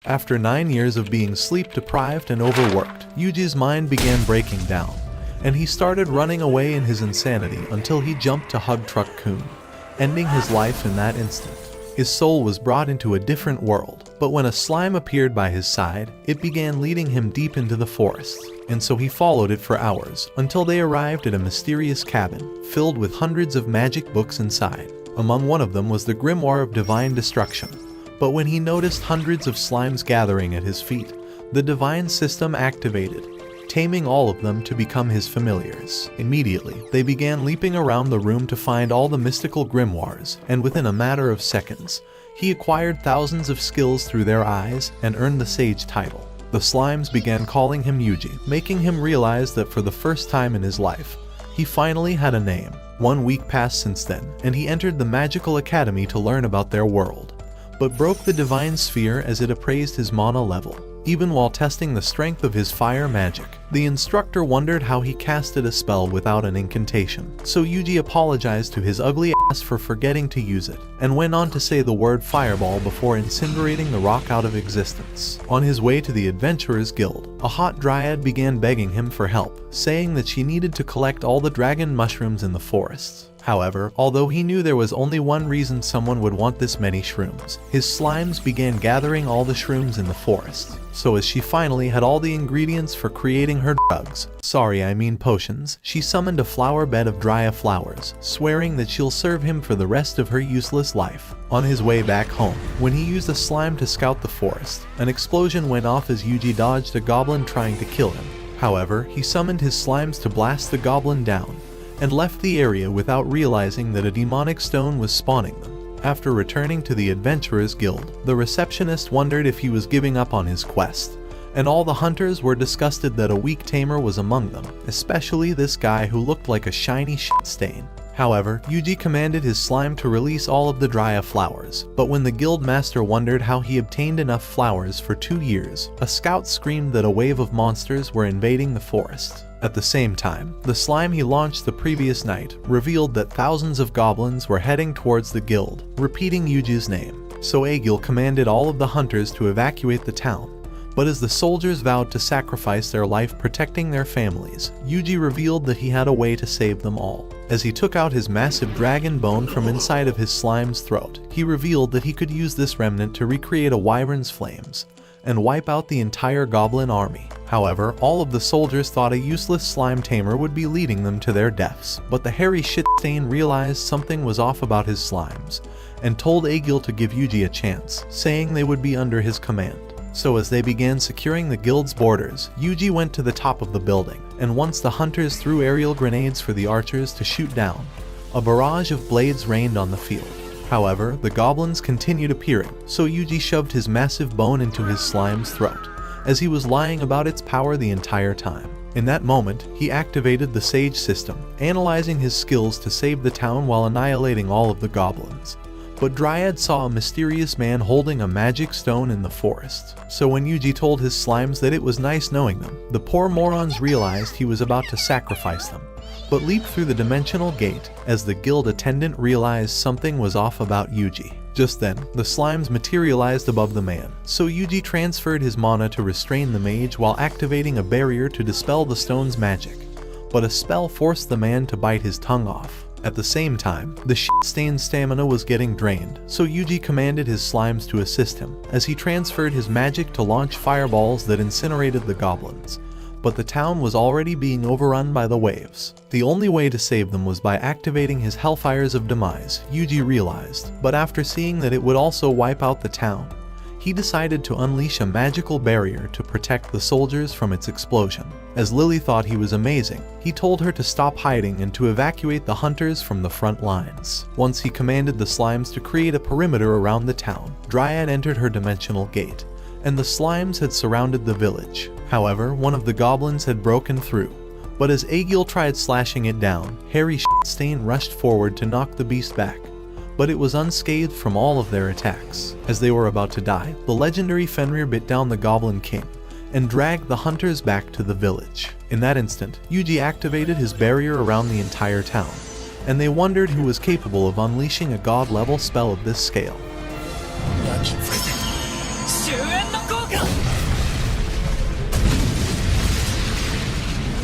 After 9 years of being sleep-deprived and overworked, Yuji's mind began breaking down, and he started running away in his insanity until he jumped to hug Truck-kun, ending his life in that instant. His soul was brought into a different world, but when a slime appeared by his side, it began leading him deep into the forest, and so he followed it for hours until they arrived at a mysterious cabin filled with hundreds of magic books inside. Among one of them was the Grimoire of Divine Destruction, but when he noticed hundreds of slimes gathering at his feet, the divine system activated, taming all of them to become his familiars. Immediately, they began leaping around the room to find all the mystical grimoires, and within a matter of seconds, he acquired thousands of skills through their eyes and earned the Sage title. The slimes began calling him Yuji, making him realize that for the first time in his life, he finally had a name. 1 week passed since then, and he entered the Magical Academy to learn about their world, but broke the Divine Sphere as it appraised his mana level. Even while testing the strength of his fire magic, the instructor wondered how he casted a spell without an incantation, so Yuji apologized to his ugly ass for forgetting to use it, and went on to say the word fireball before incinerating the rock out of existence. On his way to the Adventurers Guild, a hot dryad began begging him for help, saying that she needed to collect all the dragon mushrooms in the forests. However, although he knew there was only one reason someone would want this many shrooms, his slimes began gathering all the shrooms in the forest. So as she finally had all the ingredients for creating her drugs, potions, she summoned a flower bed of Drya flowers, swearing that she'll serve him for the rest of her useless life. On his way back home, when he used a slime to scout the forest, an explosion went off as Yuji dodged a goblin trying to kill him. However, he summoned his slimes to blast the goblin down, and left the area without realizing that a demonic stone was spawning them. After returning to the Adventurers Guild, the receptionist wondered if he was giving up on his quest, and all the hunters were disgusted that a weak tamer was among them, especially this guy who looked like a shiny shit stain. However, Yuji commanded his slime to release all of the Drya flowers, but when the guild master wondered how he obtained enough flowers for 2 years, a scout screamed that a wave of monsters were invading the forest. At the same time, the slime he launched the previous night revealed that thousands of goblins were heading towards the guild, repeating Yuji's name. So Aegil commanded all of the hunters to evacuate the town. But as the soldiers vowed to sacrifice their life protecting their families, Yuji revealed that he had a way to save them all. As he took out his massive dragon bone from inside of his slime's throat, he revealed that he could use this remnant to recreate a wyvern's flames and wipe out the entire goblin army. However, all of the soldiers thought a useless slime tamer would be leading them to their deaths, but the hairy shitstain realized something was off about his slimes, and told Aegil to give Yuji a chance, saying they would be under his command. So as they began securing the guild's borders, Yuji went to the top of the building, and once the hunters threw aerial grenades for the archers to shoot down, a barrage of blades rained on the field. However, the goblins continued appearing, so Yuji shoved his massive bone into his slime's throat, as he was lying about its power the entire time. In that moment, he activated the Sage system, analyzing his skills to save the town while annihilating all of the goblins. But Dryad saw a mysterious man holding a magic stone in the forest. So when Yuji told his slimes that it was nice knowing them, the poor morons realized he was about to sacrifice them, but leaped through the dimensional gate as the guild attendant realized something was off about Yuji. Just then, the slimes materialized above the man, so Yuji transferred his mana to restrain the mage while activating a barrier to dispel the stone's magic, but a spell forced the man to bite his tongue off. At the same time, the shit-stained stamina was getting drained, so Yuji commanded his slimes to assist him, as he transferred his magic to launch fireballs that incinerated the goblins. But the town was already being overrun by the waves. The only way to save them was by activating his Hellfires of Demise, Yuji realized, but after seeing that it would also wipe out the town, he decided to unleash a magical barrier to protect the soldiers from its explosion. As Lily thought he was amazing, he told her to stop hiding and to evacuate the hunters from the front lines. Once he commanded the slimes to create a perimeter around the town, Dryad entered her dimensional gate, and the slimes had surrounded the village. However, one of the goblins had broken through, but as Aegil tried slashing it down, Harry Stain rushed forward to knock the beast back, but it was unscathed from all of their attacks. As they were about to die, the legendary Fenrir bit down the Goblin King and dragged the hunters back to the village. In that instant, Yuji activated his barrier around the entire town, and they wondered who was capable of unleashing a god-level spell of this scale.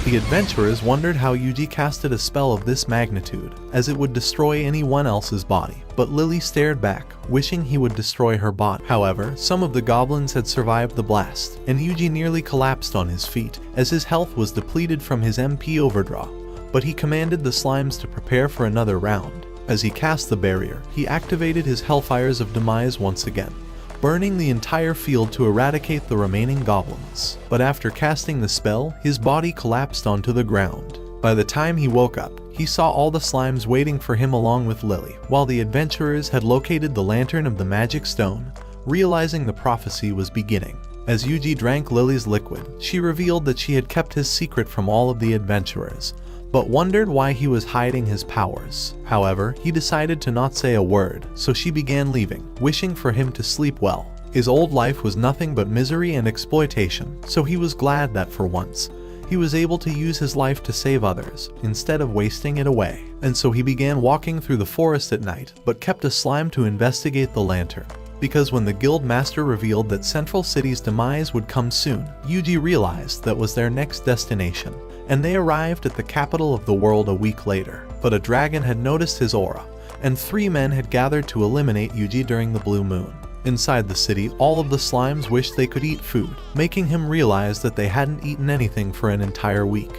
The adventurers wondered how Yuji casted a spell of this magnitude, as it would destroy anyone else's body, but Lily stared back, wishing he would destroy her body. However, some of the goblins had survived the blast, and Yuji nearly collapsed on his feet, as his health was depleted from his MP overdraw, but he commanded the slimes to prepare for another round. As he cast the barrier, he activated his Hellfires of Demise once again, burning the entire field to eradicate the remaining goblins. But after casting the spell, his body collapsed onto the ground. By the time he woke up, he saw all the slimes waiting for him along with Lily, while the adventurers had located the lantern of the magic stone, realizing the prophecy was beginning. As Yuji drank Lily's liquid, she revealed that she had kept his secret from all of the adventurers, but wondered why he was hiding his powers. However, he decided to not say a word, so she began leaving, wishing for him to sleep well. His old life was nothing but misery and exploitation, so he was glad that for once, he was able to use his life to save others, instead of wasting it away. And so he began walking through the forest at night, but kept a slime to investigate the lantern. Because when the guild master revealed that Central City's demise would come soon, Yuji realized that was their next destination, and they arrived at the capital of the world a week later. But a dragon had noticed his aura, and 3 men had gathered to eliminate Yuji during the blue moon. Inside the city, all of the slimes wished they could eat food, making him realize that they hadn't eaten anything for an entire week,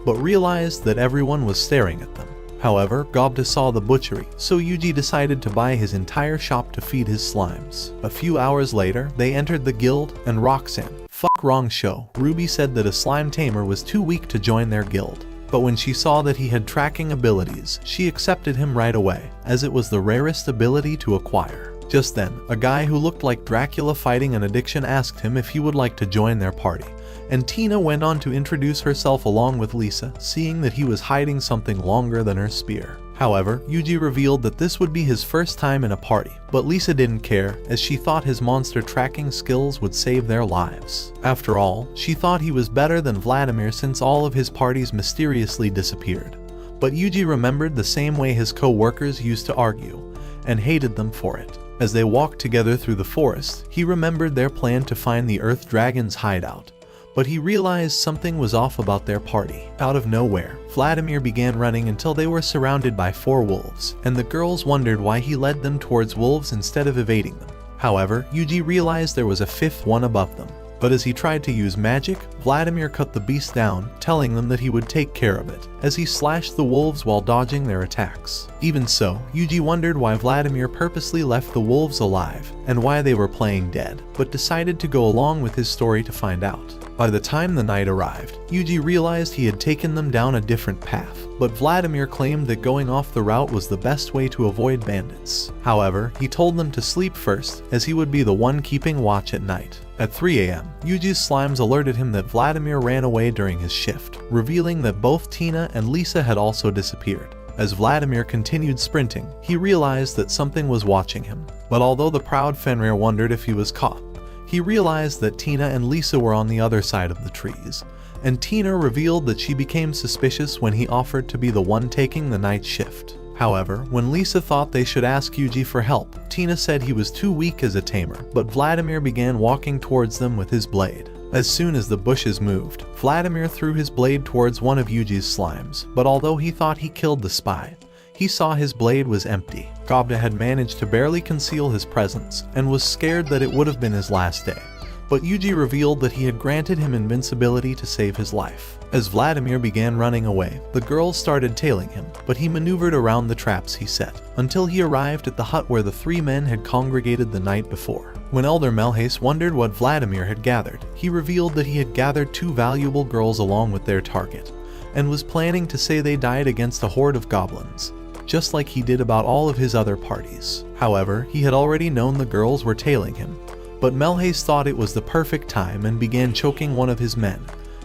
but realized that everyone was staring at them. However, Gobta saw the butchery, so Yuji decided to buy his entire shop to feed his slimes. A few hours later, they entered the guild, and Roxanne, wrong show, Ruby said that a slime tamer was too weak to join their guild. But when she saw that he had tracking abilities, she accepted him right away, as it was the rarest ability to acquire. Just then, a guy who looked like Dracula fighting an addiction asked him if he would like to join their party, and Tina went on to introduce herself along with Lisa, seeing that he was hiding something longer than her spear. However, Yuji revealed that this would be his first time in a party, but Lisa didn't care, as she thought his monster tracking skills would save their lives. After all, she thought he was better than Vladimir since all of his parties mysteriously disappeared. But Yuji remembered the same way his co-workers used to argue, and hated them for it. As they walked together through the forest, he remembered their plan to find the Earth Dragon's hideout. But he realized something was off about their party. Out of nowhere, Vladimir began running until they were surrounded by 4 wolves, and the girls wondered why he led them towards wolves instead of evading them. However, Yuji realized there was a 5th one above them. But as he tried to use magic, Vladimir cut the beast down, telling them that he would take care of it, as he slashed the wolves while dodging their attacks. Even so, Yuji wondered why Vladimir purposely left the wolves alive, and why they were playing dead, but decided to go along with his story to find out. By the time the night arrived, Yuji realized he had taken them down a different path, but Vladimir claimed that going off the route was the best way to avoid bandits. However, he told them to sleep first, as he would be the one keeping watch at night. At 3 a.m., Yuji's slimes alerted him that Vladimir ran away during his shift, revealing that both Tina and Lisa had also disappeared. As Vladimir continued sprinting, he realized that something was watching him. But although the proud Fenrir wondered if he was caught, he realized that Tina and Lisa were on the other side of the trees, and Tina revealed that she became suspicious when he offered to be the one taking the night shift. However, when Lisa thought they should ask Yuji for help, Tina said he was too weak as a tamer, but Vladimir began walking towards them with his blade. As soon as the bushes moved, Vladimir threw his blade towards one of Yuji's slimes, but although he thought he killed the spy, he saw his blade was empty. Gobta had managed to barely conceal his presence, and was scared that it would have been his last day. But Yuji revealed that he had granted him invincibility to save his life. As Vladimir began running away, the girls started tailing him, but he maneuvered around the traps he set, until he arrived at the hut where the 3 men had congregated the night before. When Elder Melhace wondered what Vladimir had gathered, he revealed that he had gathered 2 valuable girls along with their target, and was planning to say they died against a horde of goblins, just like he did about all of his other parties. However, he had already known the girls were tailing him, but Melhace thought it was the perfect time and began choking one of his men,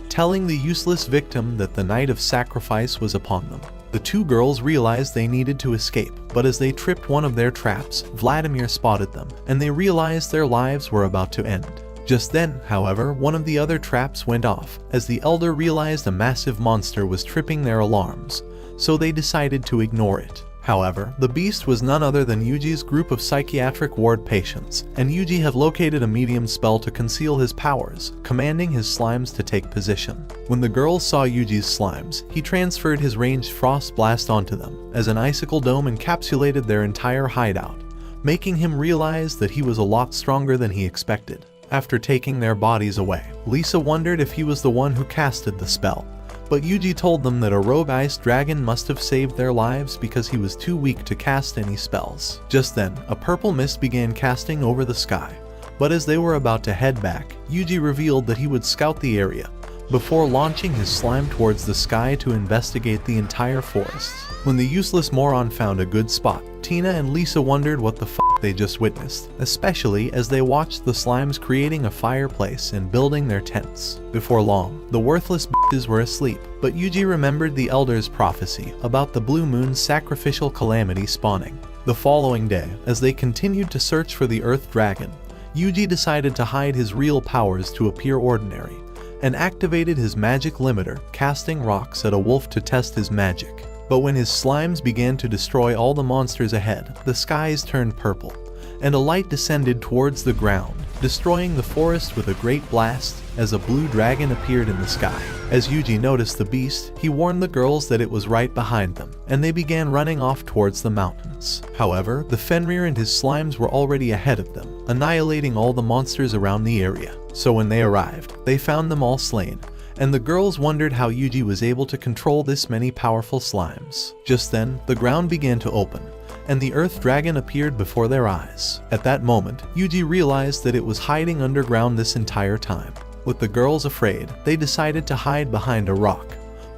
telling the useless victim that the night of sacrifice was upon them. The 2 girls realized they needed to escape, but as they tripped one of their traps, Vladimir spotted them, and they realized their lives were about to end. Just then, however, one of the other traps went off, as the elder realized a massive monster was tripping their alarms, so they decided to ignore it. However, the beast was none other than Yuji's group of psychiatric ward patients, and Yuji had located a medium spell to conceal his powers, commanding his slimes to take position. When the girls saw Yuji's slimes, he transferred his ranged frost blast onto them, as an icicle dome encapsulated their entire hideout, making him realize that he was a lot stronger than he expected. After taking their bodies away, Lisa wondered if he was the one who casted the spell, but Yuji told them that a rogue ice dragon must have saved their lives because he was too weak to cast any spells. Just then, a purple mist began casting over the sky, but as they were about to head back, Yuji revealed that he would scout the area before launching his slime towards the sky to investigate the entire forest. When the useless moron found a good spot, Tina and Lisa wondered what the f*** they just witnessed, especially as they watched the slimes creating a fireplace and building their tents. Before long, the worthless bitches were asleep, but Yuji remembered the Elder's prophecy about the Blue Moon's sacrificial calamity spawning. The following day, as they continued to search for the Earth Dragon, Yuji decided to hide his real powers to appear ordinary, and activated his magic limiter, casting rocks at a wolf to test his magic. But when his slimes began to destroy all the monsters ahead, the skies turned purple, and a light descended towards the ground, destroying the forest with a great blast as a blue dragon appeared in the sky. As Yuji noticed the beast, he warned the girls that it was right behind them, and they began running off towards the mountains. However, the Fenrir and his slimes were already ahead of them, annihilating all the monsters around the area. So when they arrived, they found them all slain, and the girls wondered how Yuji was able to control this many powerful slimes. Just then, the ground began to open, and the Earth Dragon appeared before their eyes. At that moment, Yuji realized that it was hiding underground this entire time. With the girls afraid, they decided to hide behind a rock,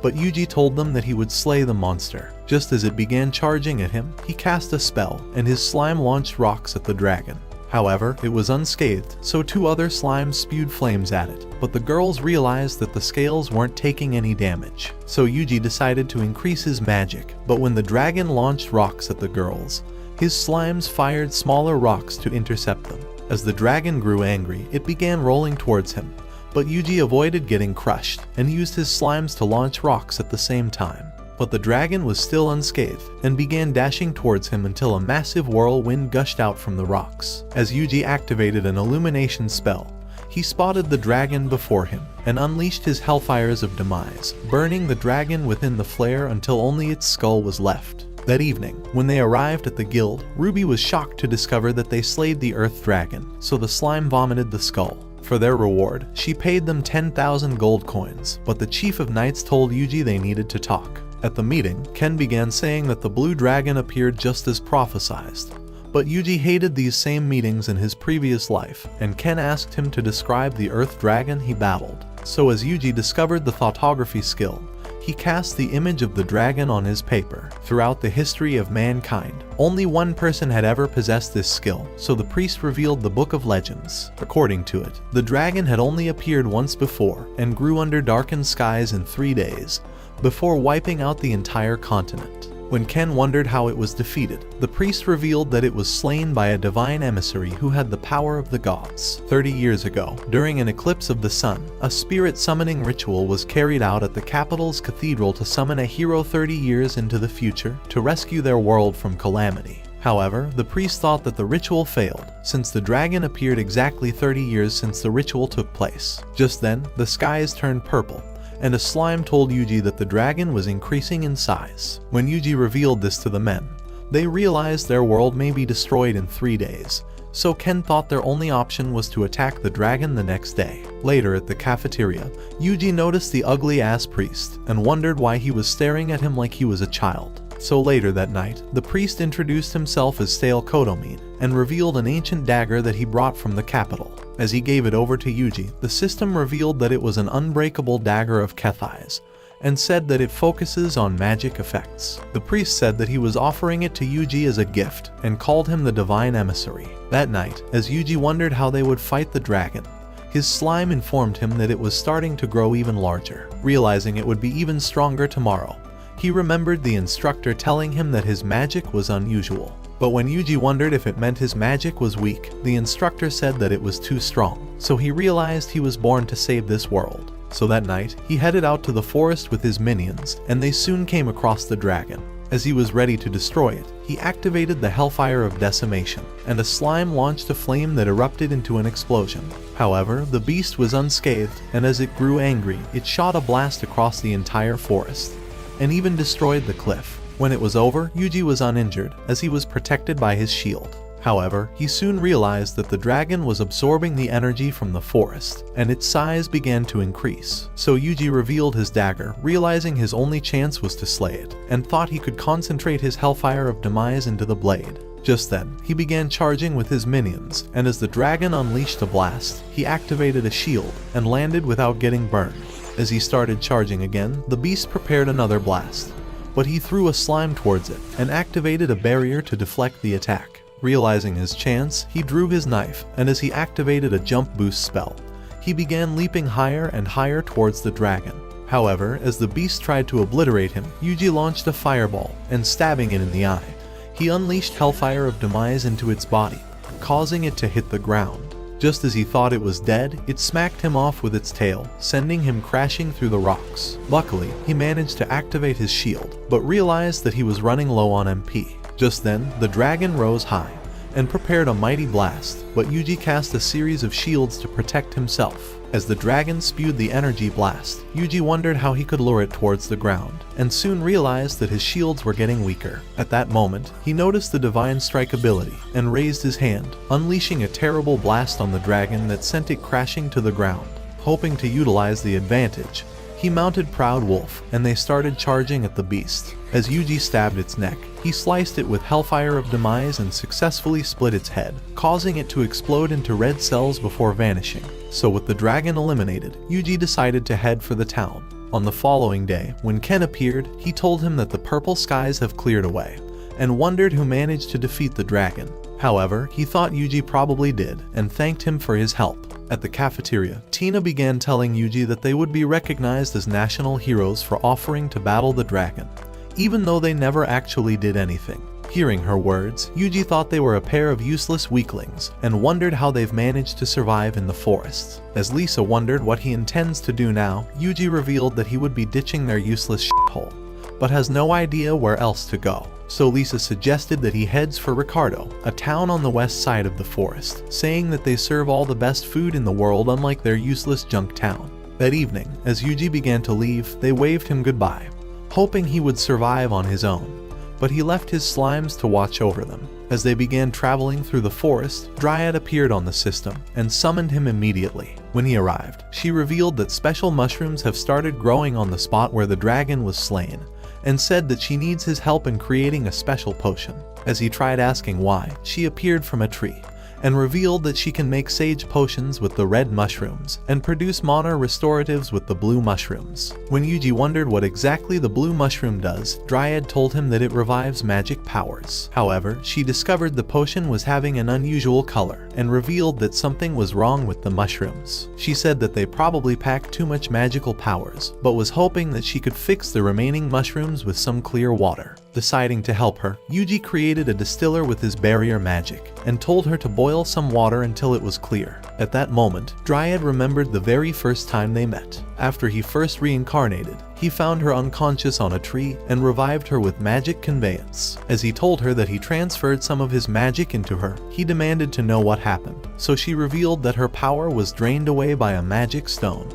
but Yuji told them that he would slay the monster. Just as it began charging at him, he cast a spell, and his slime launched rocks at the dragon. However, it was unscathed, so two other slimes spewed flames at it, but the girls realized that the scales weren't taking any damage. So Yuji decided to increase his magic, but when the dragon launched rocks at the girls, his slimes fired smaller rocks to intercept them. As the dragon grew angry, it began rolling towards him, but Yuji avoided getting crushed and used his slimes to launch rocks at the same time. But the dragon was still unscathed and began dashing towards him until a massive whirlwind gushed out from the rocks. As Yuji activated an illumination spell, he spotted the dragon before him and unleashed his hellfires of demise, burning the dragon within the flare until only its skull was left. That evening, when they arrived at the guild, Ruby was shocked to discover that they slayed the Earth Dragon, so the slime vomited the skull. For their reward, she paid them 10,000 gold coins, but the Chief of Knights told Yuji they needed to talk. At the meeting, Ken began saying that the blue dragon appeared just as prophesized. But Yuji hated these same meetings in his previous life, and Ken asked him to describe the Earth Dragon he battled. So as Yuji discovered the thoughtography skill, he cast the image of the dragon on his paper. Throughout the history of mankind, only one person had ever possessed this skill, so the priest revealed the Book of Legends. According to it, the dragon had only appeared once before and grew under darkened skies in 3 days, before wiping out the entire continent. When Ken wondered how it was defeated, the priest revealed that it was slain by a divine emissary who had the power of the gods. 30 years ago, during an eclipse of the sun, a spirit summoning ritual was carried out at the capital's cathedral to summon a hero 30 years into the future to rescue their world from calamity. However, the priest thought that the ritual failed, since the dragon appeared exactly 30 years since the ritual took place. Just then, the skies turned purple, and a slime told Yuji that the dragon was increasing in size. When Yuji revealed this to the men, they realized their world may be destroyed in 3 days, so Ken thought their only option was to attack the dragon the next day. Later at the cafeteria, Yuji noticed the ugly-ass priest and wondered why he was staring at him like he was a child. So later that night, the priest introduced himself as Sale Kodomin and revealed an ancient dagger that he brought from the capital. As he gave it over to Yuji, the system revealed that it was an unbreakable dagger of Kethai's, and said that it focuses on magic effects. The priest said that he was offering it to Yuji as a gift, and called him the divine emissary. That night, as Yuji wondered how they would fight the dragon, his slime informed him that it was starting to grow even larger. Realizing it would be even stronger tomorrow, he remembered the instructor telling him that his magic was unusual. But when Yuji wondered if it meant his magic was weak, the instructor said that it was too strong, so he realized he was born to save this world. So that night, he headed out to the forest with his minions, and they soon came across the dragon. As he was ready to destroy it, he activated the Hellfire of Decimation, and a slime launched a flame that erupted into an explosion. However, the beast was unscathed, and as it grew angry, it shot a blast across the entire forest, and even destroyed the cliff. When it was over, Yuji was uninjured, as he was protected by his shield. However, he soon realized that the dragon was absorbing the energy from the forest, and its size began to increase. So Yuji revealed his dagger, realizing his only chance was to slay it, and thought he could concentrate his Hellfire of Demise into the blade. Just then, he began charging with his minions, and as the dragon unleashed a blast, he activated a shield, and landed without getting burned. As he started charging again, the beast prepared another blast, but he threw a slime towards it, and activated a barrier to deflect the attack. Realizing his chance, he drew his knife, and as he activated a jump boost spell, he began leaping higher and higher towards the dragon. However, as the beast tried to obliterate him, Yuji launched a fireball, and stabbing it in the eye, he unleashed Hellfire of Demise into its body, causing it to hit the ground. Just as he thought it was dead, it smacked him off with its tail, sending him crashing through the rocks. Luckily, he managed to activate his shield, but realized that he was running low on MP. Just then, the dragon rose high and prepared a mighty blast, but Yuji cast a series of shields to protect himself. As the dragon spewed the energy blast, Yuji wondered how he could lure it towards the ground, and soon realized that his shields were getting weaker. At that moment, he noticed the Divine Strike ability and raised his hand, unleashing a terrible blast on the dragon that sent it crashing to the ground. Hoping to utilize the advantage, he mounted Proud Wolf, and they started charging at the beast. As Yuji stabbed its neck, he sliced it with Hellfire of Demise and successfully split its head, causing it to explode into red cells before vanishing. So with the dragon eliminated, Yuji decided to head for the town. On the following day, when Ken appeared, he told him that the purple skies have cleared away, and wondered who managed to defeat the dragon. However, he thought Yuji probably did, and thanked him for his help. At the cafeteria, Tina began telling Yuji that they would be recognized as national heroes for offering to battle the dragon, even though they never actually did anything. Hearing her words, Yuji thought they were a pair of useless weaklings, and wondered how they've managed to survive in the forests. As Lisa wondered what he intends to do now, Yuji revealed that he would be ditching their useless shithole, but has no idea where else to go. So Lisa suggested that he heads for Ricardo, a town on the west side of the forest, saying that they serve all the best food in the world unlike their useless junk town. That evening, as Yuji began to leave, they waved him goodbye, hoping he would survive on his own, but he left his slimes to watch over them. As they began traveling through the forest, Dryad appeared on the system and summoned him immediately. When he arrived, she revealed that special mushrooms have started growing on the spot where the dragon was slain, and said that she needs his help in creating a special potion. As he tried asking why, she appeared from a tree, and revealed that she can make sage potions with the red mushrooms, and produce mana restoratives with the blue mushrooms. When Yuji wondered what exactly the blue mushroom does, Dryad told him that it revives magic powers. However, she discovered the potion was having an unusual color, and revealed that something was wrong with the mushrooms. She said that they probably packed too much magical powers, but was hoping that she could fix the remaining mushrooms with some clear water. Deciding to help her, Yuji created a distiller with his barrier magic, and told her to boil some water until it was clear. At that moment, Dryad remembered the very first time they met. After he first reincarnated, he found her unconscious on a tree and revived her with magic conveyance. As he told her that he transferred some of his magic into her, he demanded to know what happened. So she revealed that her power was drained away by a magic stone,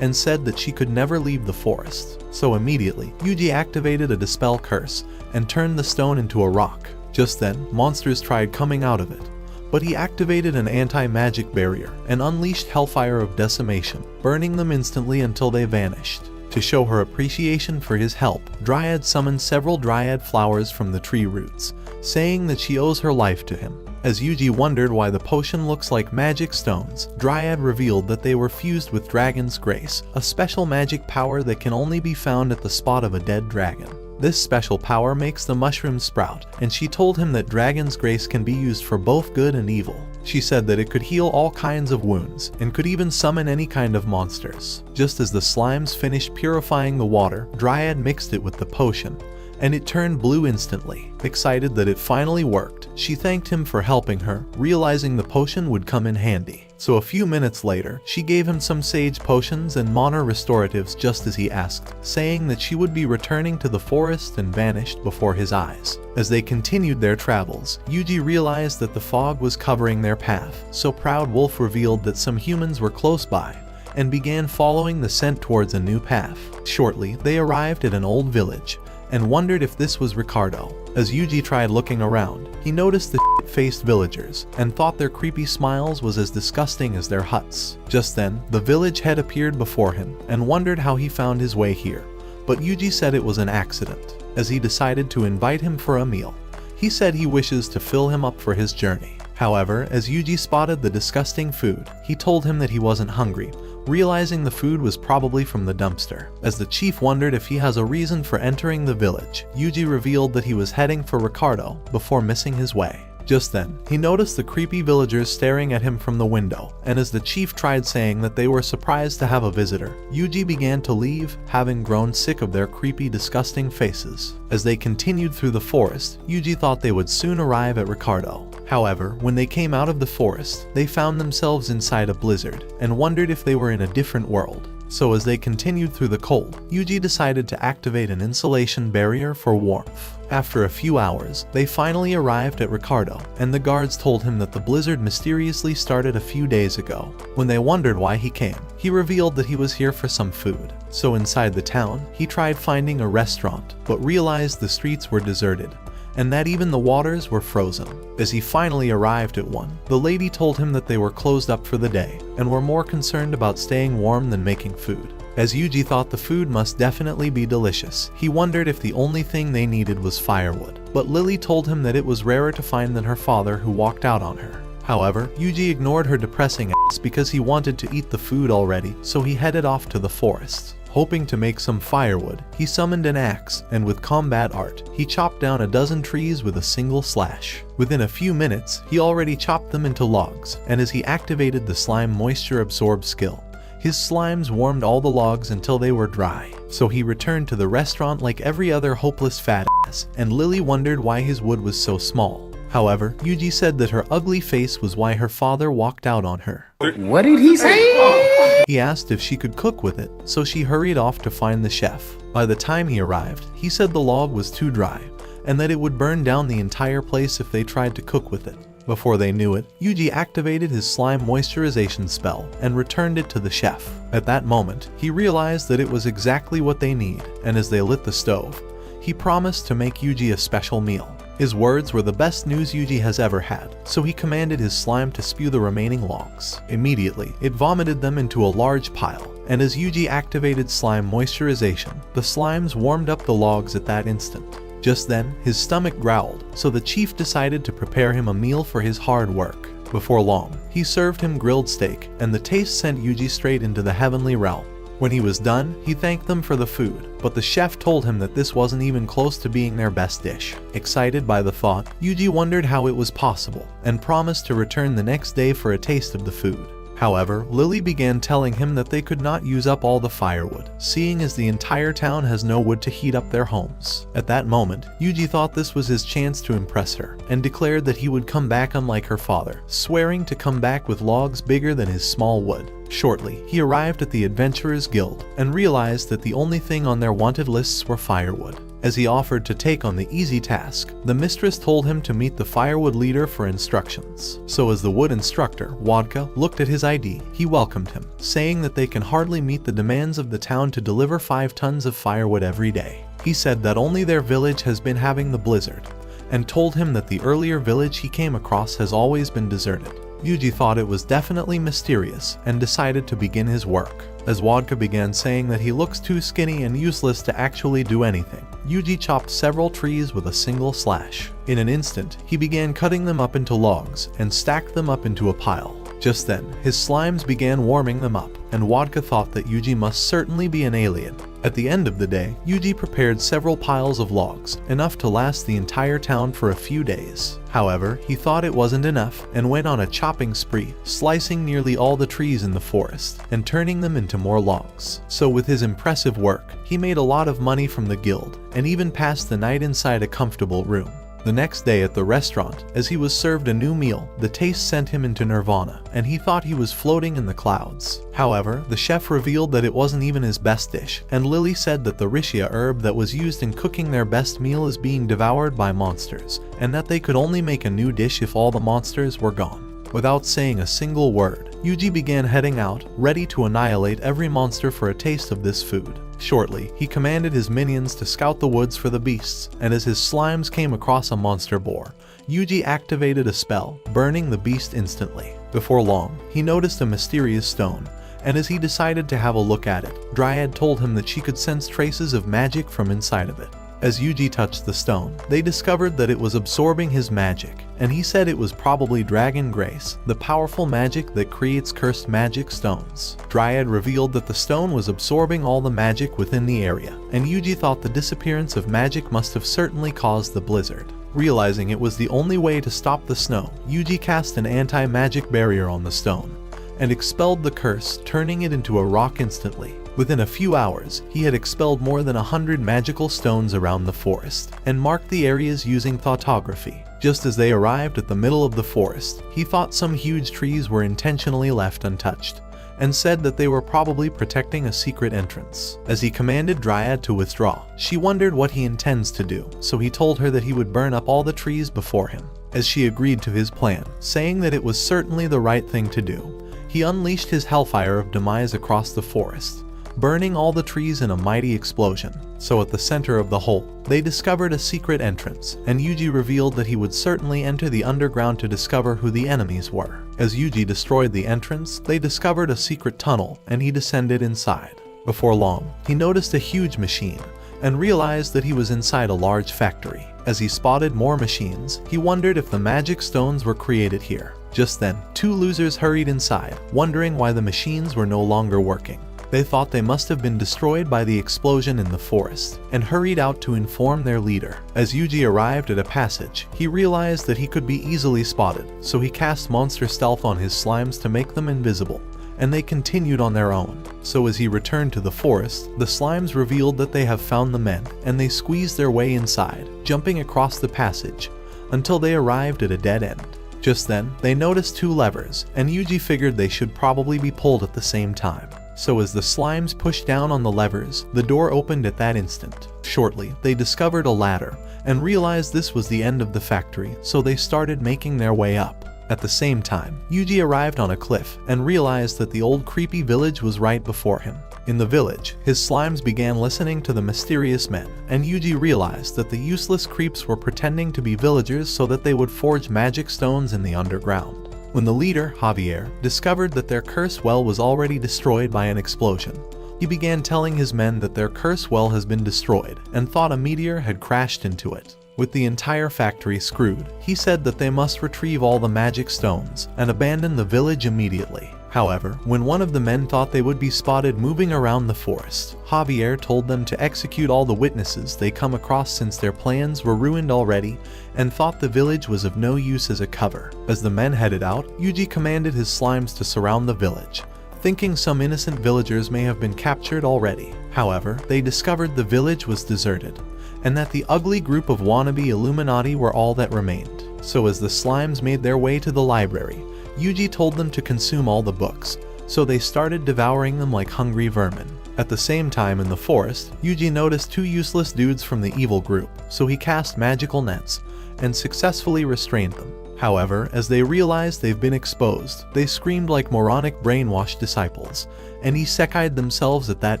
and said that she could never leave the forest. So immediately, Yuji activated a dispel curse and turned the stone into a rock. Just then, monsters tried coming out of it, but he activated an anti-magic barrier and unleashed Hellfire of Decimation, burning them instantly until they vanished. To show her appreciation for his help, Dryad summoned several dryad flowers from the tree roots, saying that she owes her life to him. As Yuji wondered why the potion looks like magic stones, Dryad revealed that they were fused with Dragon's Grace, a special magic power that can only be found at the spot of a dead dragon. This special power makes the mushrooms sprout, and she told him that Dragon's Grace can be used for both good and evil. She said that it could heal all kinds of wounds, and could even summon any kind of monsters. Just as the slimes finished purifying the water, Dryad mixed it with the potion, and it turned blue instantly. Excited that it finally worked, she thanked him for helping her, realizing the potion would come in handy. So a few minutes later, she gave him some sage potions and mana restoratives just as he asked, saying that she would be returning to the forest and vanished before his eyes. As they continued their travels, Yuji realized that the fog was covering their path, so Proud Wolf revealed that some humans were close by, and began following the scent towards a new path. Shortly, they arrived at an old village, and wondered if this was Ricardo. As Yuji tried looking around, he noticed the shit-faced villagers, and thought their creepy smiles was as disgusting as their huts. Just then, the village head appeared before him, and wondered how he found his way here. But Yuji said it was an accident, as he decided to invite him for a meal. He said he wishes to fill him up for his journey. However, as Yuji spotted the disgusting food, he told him that he wasn't hungry, realizing the food was probably from the dumpster. As the chief wondered if he has a reason for entering the village, Yuji revealed that he was heading for Ricardo before missing his way. Just then, he noticed the creepy villagers staring at him from the window, and as the chief tried saying that they were surprised to have a visitor, Yuji began to leave, having grown sick of their creepy, disgusting faces. As they continued through the forest, Yuji thought they would soon arrive at Ricardo. However, when they came out of the forest, they found themselves inside a blizzard, and wondered if they were in a different world. So as they continued through the cold, Yuji decided to activate an insulation barrier for warmth. After a few hours, they finally arrived at Ricardo, and the guards told him that the blizzard mysteriously started a few days ago. When they wondered why he came, he revealed that he was here for some food. So inside the town, he tried finding a restaurant, but realized the streets were deserted, and that even the waters were frozen. As he finally arrived at one, the lady told him that they were closed up for the day, and were more concerned about staying warm than making food. As Yuji thought the food must definitely be delicious, he wondered if the only thing they needed was firewood. But Lily told him that it was rarer to find than her father, who walked out on her. However, Yuji ignored her depressing ass because he wanted to eat the food already, so he headed off to the forest. Hoping to make some firewood, he summoned an axe, and with combat art, he chopped down a dozen trees with a single slash. Within a few minutes, he already chopped them into logs, and as he activated the slime moisture absorb skill, his slimes warmed all the logs until they were dry. So he returned to the restaurant like every other hopeless fat ass, and Lily wondered why his wood was so small. However, Yuji said that her ugly face was why her father walked out on her. What did he say? He asked if she could cook with it, so she hurried off to find the chef. By the time he arrived, he said the log was too dry, and that it would burn down the entire place if they tried to cook with it. Before they knew it, Yuji activated his slime moisturization spell and returned it to the chef. At that moment, he realized that it was exactly what they need, and as they lit the stove, he promised to make Yuji a special meal. His words were the best news Yuji has ever had, so he commanded his slime to spew the remaining logs. Immediately, it vomited them into a large pile, and as Yuji activated slime moisturization, the slimes warmed up the logs at that instant. Just then, his stomach growled, so the chief decided to prepare him a meal for his hard work. Before long, he served him grilled steak, and the taste sent Yuji straight into the heavenly realm. When he was done, he thanked them for the food, but the chef told him that this wasn't even close to being their best dish. Excited by the thought, Yuji wondered how it was possible, and promised to return the next day for a taste of the food. However, Lily began telling him that they could not use up all the firewood, seeing as the entire town has no wood to heat up their homes. At that moment, Yuji thought this was his chance to impress her, and declared that he would come back unlike her father, swearing to come back with logs bigger than his small wood. Shortly, he arrived at the Adventurers Guild, and realized that the only thing on their wanted lists were firewood. As he offered to take on the easy task, the mistress told him to meet the firewood leader for instructions. So as the wood instructor, Wodka, looked at his ID, he welcomed him, saying that they can hardly meet the demands of the town to deliver 5 tons of firewood every day. He said that only their village has been having the blizzard, and told him that the earlier village he came across has always been deserted. Yuji thought it was definitely mysterious, and decided to begin his work. As Wodka began saying that he looks too skinny and useless to actually do anything, Yuji chopped several trees with a single slash. In an instant, he began cutting them up into logs, and stacked them up into a pile. Just then, his slimes began warming them up, and Wodka thought that Yuji must certainly be an alien. At the end of the day, Yuji prepared several piles of logs, enough to last the entire town for a few days. However, he thought it wasn't enough, and went on a chopping spree, slicing nearly all the trees in the forest, and turning them into more logs. So with his impressive work, he made a lot of money from the guild, and even passed the night inside a comfortable room. The next day at the restaurant, as he was served a new meal, the taste sent him into nirvana, and he thought he was floating in the clouds. However, the chef revealed that it wasn't even his best dish, and Lily said that the rishia herb that was used in cooking their best meal is being devoured by monsters, and that they could only make a new dish if all the monsters were gone. Without saying a single word, Yuji began heading out, ready to annihilate every monster for a taste of this food. Shortly, he commanded his minions to scout the woods for the beasts, and as his slimes came across a monster boar, Yuji activated a spell, burning the beast instantly. Before long, he noticed a mysterious stone, and as he decided to have a look at it, Dryad told him that she could sense traces of magic from inside of it. As Yuji touched the stone, they discovered that it was absorbing his magic, and he said it was probably Dragon Grace, the powerful magic that creates cursed magic stones. Dryad revealed that the stone was absorbing all the magic within the area, and Yuji thought the disappearance of magic must have certainly caused the blizzard. Realizing it was the only way to stop the snow, Yuji cast an anti-magic barrier on the stone, and expelled the curse, turning it into a rock instantly. Within a few hours, he had expelled more than 100 magical stones around the forest, and marked the areas using thoughtography. Just as they arrived at the middle of the forest, he thought some huge trees were intentionally left untouched, and said that they were probably protecting a secret entrance. As he commanded Dryad to withdraw, she wondered what he intends to do, so he told her that he would burn up all the trees before him. As she agreed to his plan, saying that it was certainly the right thing to do, he unleashed his hellfire of demise across the forest, burning all the trees in a mighty explosion. So at the center of the hole, they discovered a secret entrance, and Yuji revealed that he would certainly enter the underground to discover who the enemies were. As Yuji destroyed the entrance, they discovered a secret tunnel, and he descended inside. Before long, he noticed a huge machine, and realized that he was inside a large factory. As he spotted more machines, he wondered if the magic stones were created here. Just then, two losers hurried inside, wondering why the machines were no longer working. They thought they must have been destroyed by the explosion in the forest, and hurried out to inform their leader. As Yuji arrived at a passage, he realized that he could be easily spotted, so he cast monster stealth on his slimes to make them invisible, and they continued on their own. So as he returned to the forest, the slimes revealed that they have found the men, and they squeezed their way inside, jumping across the passage, until they arrived at a dead end. Just then, they noticed two levers, and Yuji figured they should probably be pulled at the same time. So as the slimes pushed down on the levers, the door opened at that instant. Shortly, they discovered a ladder, and realized this was the end of the factory, so they started making their way up. At the same time, Yuji arrived on a cliff, and realized that the old creepy village was right before him. In the village, his slimes began listening to the mysterious men, and Yuji realized that the useless creeps were pretending to be villagers so that they would forge magic stones in the underground. When the leader, Javier, discovered that their curse well was already destroyed by an explosion, he began telling his men that their curse well has been destroyed, and thought a meteor had crashed into it. With the entire factory screwed, he said that they must retrieve all the magic stones, and abandon the village immediately. However, when one of the men thought they would be spotted moving around the forest, Javier told them to execute all the witnesses they come across since their plans were ruined already, and thought the village was of no use as a cover. As the men headed out, Yuji commanded his slimes to surround the village, thinking some innocent villagers may have been captured already. However, they discovered the village was deserted, and that the ugly group of wannabe Illuminati were all that remained. So as the slimes made their way to the library, Yuji told them to consume all the books, so they started devouring them like hungry vermin. At the same time in the forest, Yuji noticed two useless dudes from the evil group, so he cast magical nets, and successfully restrained them. However, as they realized they've been exposed, they screamed like moronic brainwashed disciples, and isekai'd themselves at that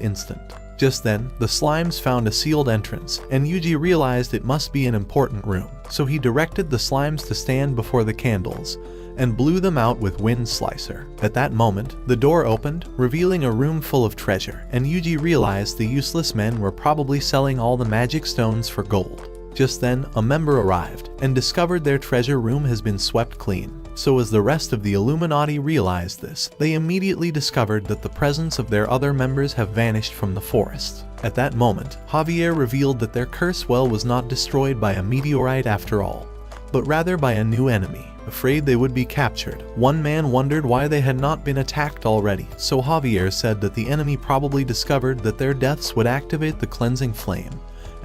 instant. Just then, the slimes found a sealed entrance, and Yuji realized it must be an important room, so he directed the slimes to stand before the candles, and blew them out with Wind Slicer. At that moment, the door opened, revealing a room full of treasure, and Yuji realized the useless men were probably selling all the magic stones for gold. Just then, a member arrived, and discovered their treasure room has been swept clean. So as the rest of the Illuminati realized this, they immediately discovered that the presence of their other members have vanished from the forest. At that moment, Javier revealed that their curse well was not destroyed by a meteorite after all, but rather by a new enemy. Afraid they would be captured, one man wondered why they had not been attacked already, so Javier said that the enemy probably discovered that their deaths would activate the cleansing flame,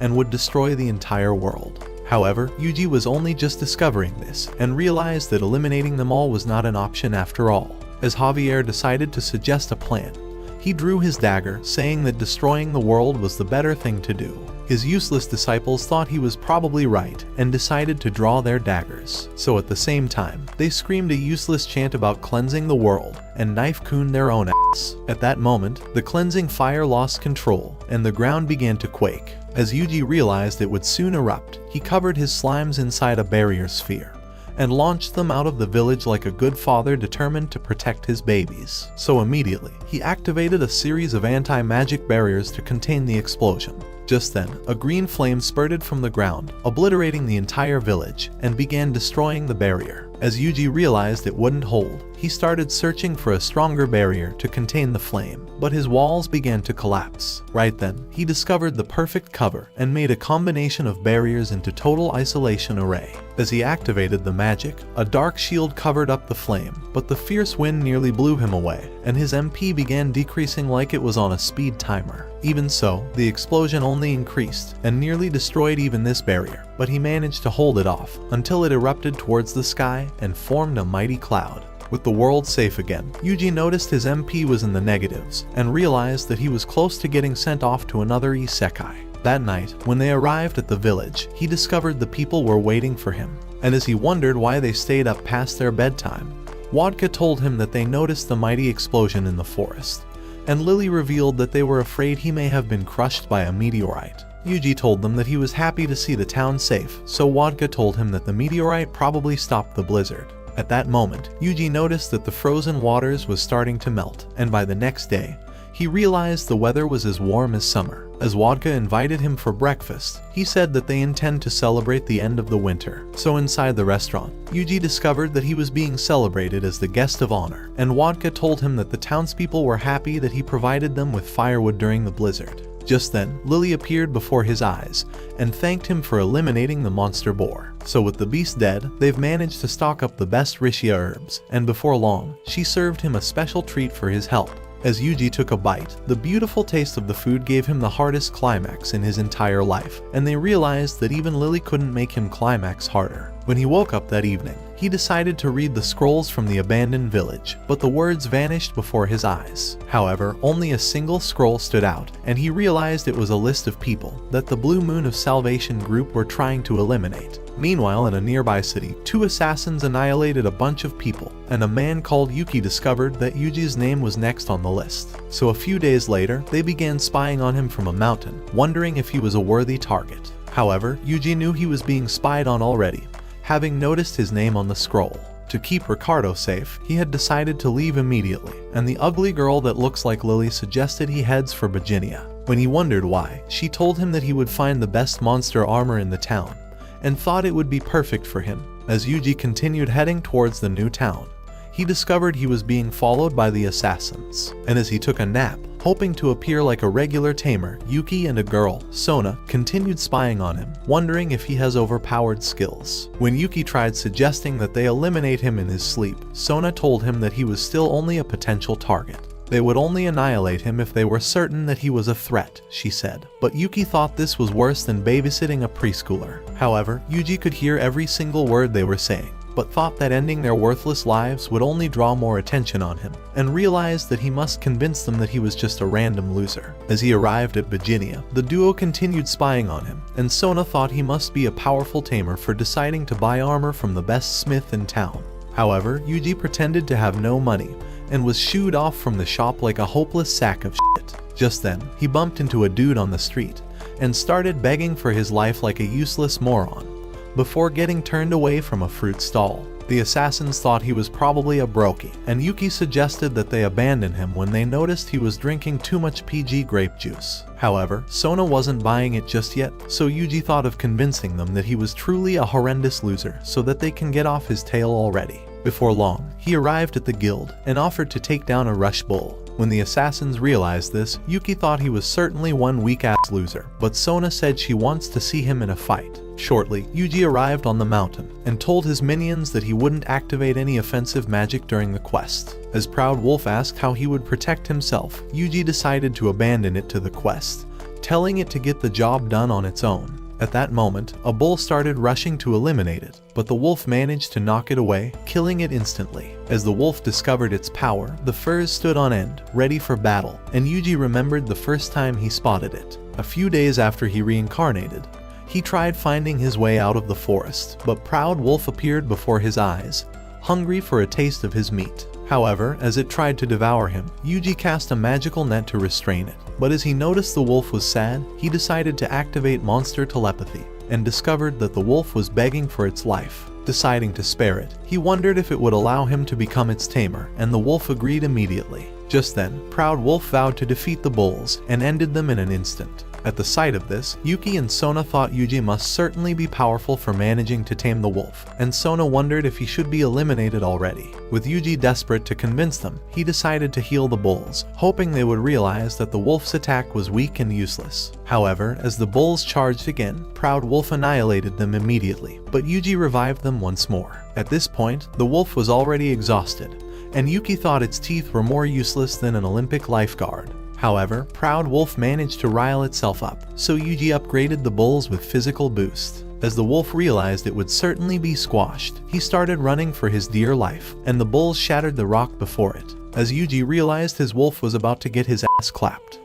and would destroy the entire world. However, Yuji was only just discovering this and realized that eliminating them all was not an option after all. As Javier decided to suggest a plan, he drew his dagger, saying that destroying the world was the better thing to do. His useless disciples thought he was probably right and decided to draw their daggers. So at the same time, they screamed a useless chant about cleansing the world and knife-cooned their own ass. At that moment, the cleansing fire lost control and the ground began to quake. As Yuji realized it would soon erupt, he covered his slimes inside a barrier sphere and launched them out of the village like a good father determined to protect his babies. So immediately, he activated a series of anti-magic barriers to contain the explosion. Just then, a green flame spurted from the ground, obliterating the entire village, and began destroying the barrier. As Yuji realized it wouldn't hold, he started searching for a stronger barrier to contain the flame, but his walls began to collapse. Right then, he discovered the perfect cover and made a combination of barriers into total isolation array. As he activated the magic, a dark shield covered up the flame, but the fierce wind nearly blew him away, and his MP began decreasing like it was on a speed timer. Even so, the explosion only increased and nearly destroyed even this barrier, but he managed to hold it off until it erupted towards the sky and formed a mighty cloud. With the world safe again, Yuji noticed his MP was in the negatives and realized that he was close to getting sent off to another isekai. That night, when they arrived at the village, he discovered the people were waiting for him, and as he wondered why they stayed up past their bedtime, Wadka told him that they noticed the mighty explosion in the forest, and Lily revealed that they were afraid he may have been crushed by a meteorite. Yuji told them that he was happy to see the town safe, so Wadka told him that the meteorite probably stopped the blizzard. At that moment, Yuji noticed that the frozen waters was starting to melt, and by the next day, he realized the weather was as warm as summer. As Wadka invited him for breakfast, he said that they intend to celebrate the end of the winter. So inside the restaurant, Yuji discovered that he was being celebrated as the guest of honor, and Wadka told him that the townspeople were happy that he provided them with firewood during the blizzard. Just then, Lily appeared before his eyes and thanked him for eliminating the monster boar. So with the beast dead, they've managed to stock up the best Rishia herbs, and before long, she served him a special treat for his help. As Yuji took a bite, the beautiful taste of the food gave him the hardest climax in his entire life, and they realized that even Lily couldn't make him climax harder. When he woke up that evening, he decided to read the scrolls from the abandoned village, but the words vanished before his eyes. However, only a single scroll stood out, and he realized it was a list of people that the Blue Moon of Salvation group were trying to eliminate. Meanwhile, in a nearby city, 2 assassins annihilated a bunch of people, and a man called Yuki discovered that Yuji's name was next on the list. So a few days later, they began spying on him from a mountain, wondering if he was a worthy target. However, Yuji knew he was being spied on already, having noticed his name on the scroll. To keep Ricardo safe, he had decided to leave immediately, and the ugly girl that looks like Lily suggested he heads for Virginia. When he wondered why, she told him that he would find the best monster armor in the town, and thought it would be perfect for him. As Yuji continued heading towards the new town, he discovered he was being followed by the assassins, and as he took a nap, hoping to appear like a regular Tamer, Yuki and a girl, Sona, continued spying on him, wondering if he has overpowered skills. When Yuki tried suggesting that they eliminate him in his sleep, Sona told him that he was still only a potential target. They would only annihilate him if they were certain that he was a threat, she said. But Yuki thought this was worse than babysitting a preschooler. However, Yuji could hear every single word they were saying, but thought that ending their worthless lives would only draw more attention on him, and realized that he must convince them that he was just a random loser. As he arrived at Virginia, the duo continued spying on him, and Sona thought he must be a powerful tamer for deciding to buy armor from the best smith in town. However, Yuji pretended to have no money, and was shooed off from the shop like a hopeless sack of shit. Just then, he bumped into a dude on the street, and started begging for his life like a useless moron, before getting turned away from a fruit stall. The assassins thought he was probably a brokey, and Yuki suggested that they abandon him when they noticed he was drinking too much PG grape juice. However, Sona wasn't buying it just yet, so Yuji thought of convincing them that he was truly a horrendous loser so that they can get off his tail already. Before long, he arrived at the guild and offered to take down a rush bull. When the assassins realized this, Yuki thought he was certainly one weak-ass loser, but Sona said she wants to see him in a fight. Shortly, Yuji arrived on the mountain and told his minions that he wouldn't activate any offensive magic during the quest. As Proud Wolf asked how he would protect himself, Yuji decided to abandon it to the quest, telling it to get the job done on its own. At that moment, a bull started rushing to eliminate it, but the wolf managed to knock it away, killing it instantly. As the wolf discovered its power, the furs stood on end, ready for battle, and Yuji remembered the first time he spotted it. A few days after he reincarnated, he tried finding his way out of the forest, but Proud Wolf appeared before his eyes, hungry for a taste of his meat. However, as it tried to devour him, Yuji cast a magical net to restrain it. But as he noticed the wolf was sad, he decided to activate monster telepathy, and discovered that the wolf was begging for its life. Deciding to spare it, he wondered if it would allow him to become its tamer, and the wolf agreed immediately. Just then, Proud Wolf vowed to defeat the bulls, and ended them in an instant. At the sight of this, Yuki and Sona thought Yuji must certainly be powerful for managing to tame the wolf, and Sona wondered if he should be eliminated already. With Yuji desperate to convince them, he decided to heal the bulls, hoping they would realize that the wolf's attack was weak and useless. However, as the bulls charged again, Proud Wolf annihilated them immediately, but Yuji revived them once more. At this point, the wolf was already exhausted, and Yuki thought its teeth were more useless than an Olympic lifeguard. However, Proud Wolf managed to rile itself up, so Yuji upgraded the bulls with physical boost. As the wolf realized it would certainly be squashed, he started running for his dear life, and the bulls shattered the rock before it. As Yuji realized his wolf was about to get his ass clapped,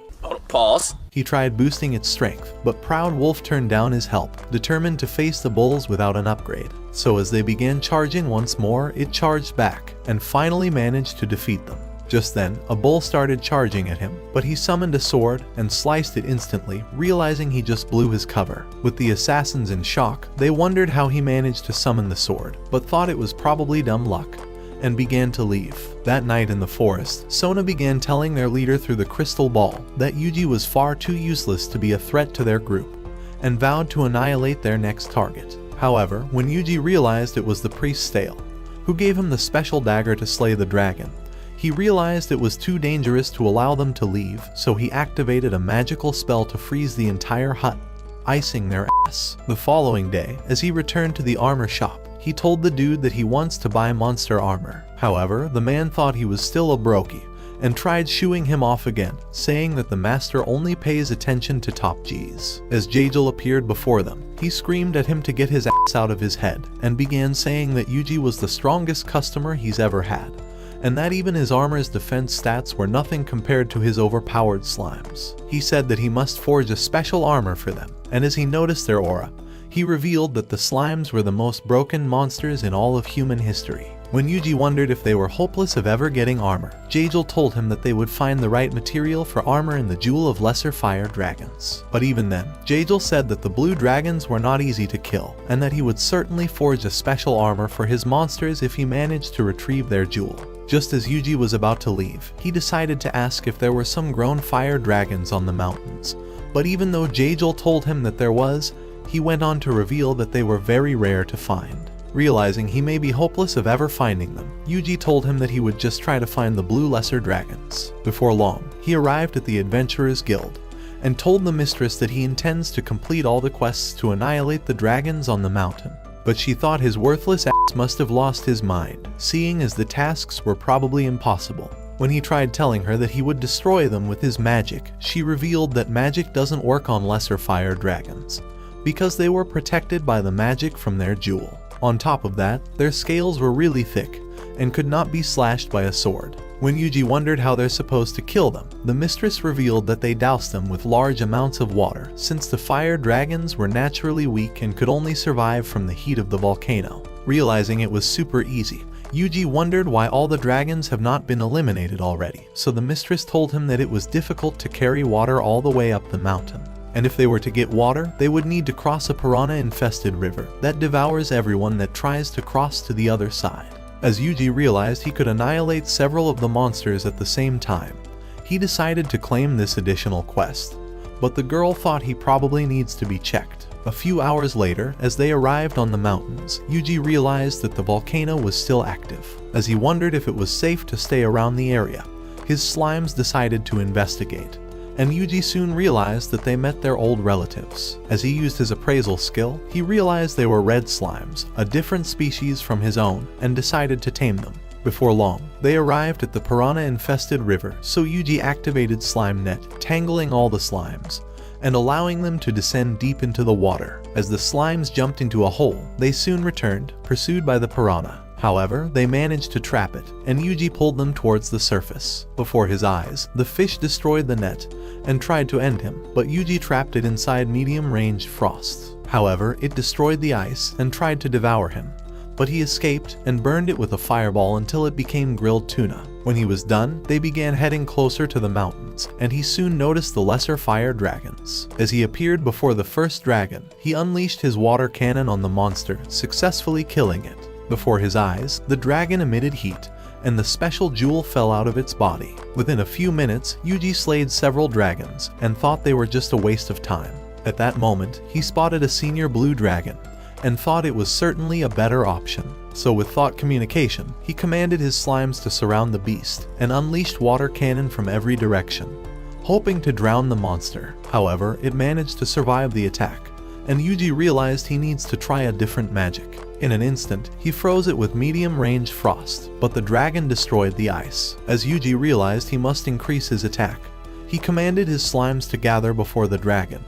Pause. he tried boosting its strength, but Proud Wolf turned down his help, determined to face the bulls without an upgrade. So as they began charging once more, it charged back, and finally managed to defeat them. Just then, a bull started charging at him, but he summoned a sword and sliced it instantly, realizing he just blew his cover. With the assassins in shock, they wondered how he managed to summon the sword, but thought it was probably dumb luck, and began to leave. That night in the forest, Sona began telling their leader through the crystal ball that Yuji was far too useless to be a threat to their group, and vowed to annihilate their next target. However, when Yuji realized it was the priest Stale, who gave him the special dagger to slay the dragon, he realized it was too dangerous to allow them to leave, so he activated a magical spell to freeze the entire hut, icing their ass. The following day, as he returned to the armor shop, he told the dude that he wants to buy monster armor. However, the man thought he was still a brokey, and tried shooing him off again, saying that the master only pays attention to top Gs. As Jagel appeared before them, he screamed at him to get his ass out of his head, and began saying that Yuji was the strongest customer he's ever had, and that even his armor's defense stats were nothing compared to his overpowered slimes. He said that he must forge a special armor for them, and as he noticed their aura, he revealed that the slimes were the most broken monsters in all of human history. When Yuji wondered if they were hopeless of ever getting armor, Jagel told him that they would find the right material for armor in the Jewel of Lesser Fire Dragons. But even then, Jagel said that the blue dragons were not easy to kill, and that he would certainly forge a special armor for his monsters if he managed to retrieve their jewel. Just as Yuji was about to leave, he decided to ask if there were some grown fire dragons on the mountains. But even though Jagel told him that there was, he went on to reveal that they were very rare to find. Realizing he may be hopeless of ever finding them, Yuji told him that he would just try to find the blue lesser dragons. Before long, he arrived at the Adventurers Guild, and told the mistress that he intends to complete all the quests to annihilate the dragons on the mountain. But she thought his worthless ass must have lost his mind, seeing as the tasks were probably impossible. When he tried telling her that he would destroy them with his magic, she revealed that magic doesn't work on lesser fire dragons, because they were protected by the magic from their jewel. On top of that, their scales were really thick, and could not be slashed by a sword. When Yuji wondered how they're supposed to kill them, the mistress revealed that they doused them with large amounts of water, since the fire dragons were naturally weak and could only survive from the heat of the volcano. Realizing it was super easy, Yuji wondered why all the dragons have not been eliminated already, so the mistress told him that it was difficult to carry water all the way up the mountain. And if they were to get water, they would need to cross a piranha-infested river that devours everyone that tries to cross to the other side. As Yuji realized he could annihilate several of the monsters at the same time, he decided to claim this additional quest. But the girl thought he probably needs to be checked. A few hours later, as they arrived on the mountains, Yuji realized that the volcano was still active. As he wondered if it was safe to stay around the area, his slimes decided to investigate, and Yuji soon realized that they met their old relatives. As he used his appraisal skill, he realized they were red slimes, a different species from his own, and decided to tame them. Before long, they arrived at the piranha-infested river, so Yuji activated Slime Net, tangling all the slimes, and allowing them to descend deep into the water. As the slimes jumped into a hole, they soon returned, pursued by the piranha. However, they managed to trap it, and Yuji pulled them towards the surface. Before his eyes, the fish destroyed the net and tried to end him, but Yuji trapped it inside medium-range frost. However, it destroyed the ice and tried to devour him, but he escaped and burned it with a fireball until it became grilled tuna. When he was done, they began heading closer to the mountains, and he soon noticed the lesser fire dragons. As he appeared before the first dragon, he unleashed his water cannon on the monster, successfully killing it. Before his eyes, the dragon emitted heat, and the special jewel fell out of its body. Within a few minutes, Yuji slayed several dragons, and thought they were just a waste of time. At that moment, he spotted a senior blue dragon, and thought it was certainly a better option. So with thought communication, he commanded his slimes to surround the beast, and unleashed water cannon from every direction, hoping to drown the monster. However, it managed to survive the attack, and Yuji realized he needs to try a different magic. In an instant, he froze it with medium-range frost, but the dragon destroyed the ice. As Yuji realized he must increase his attack, he commanded his slimes to gather before the dragon,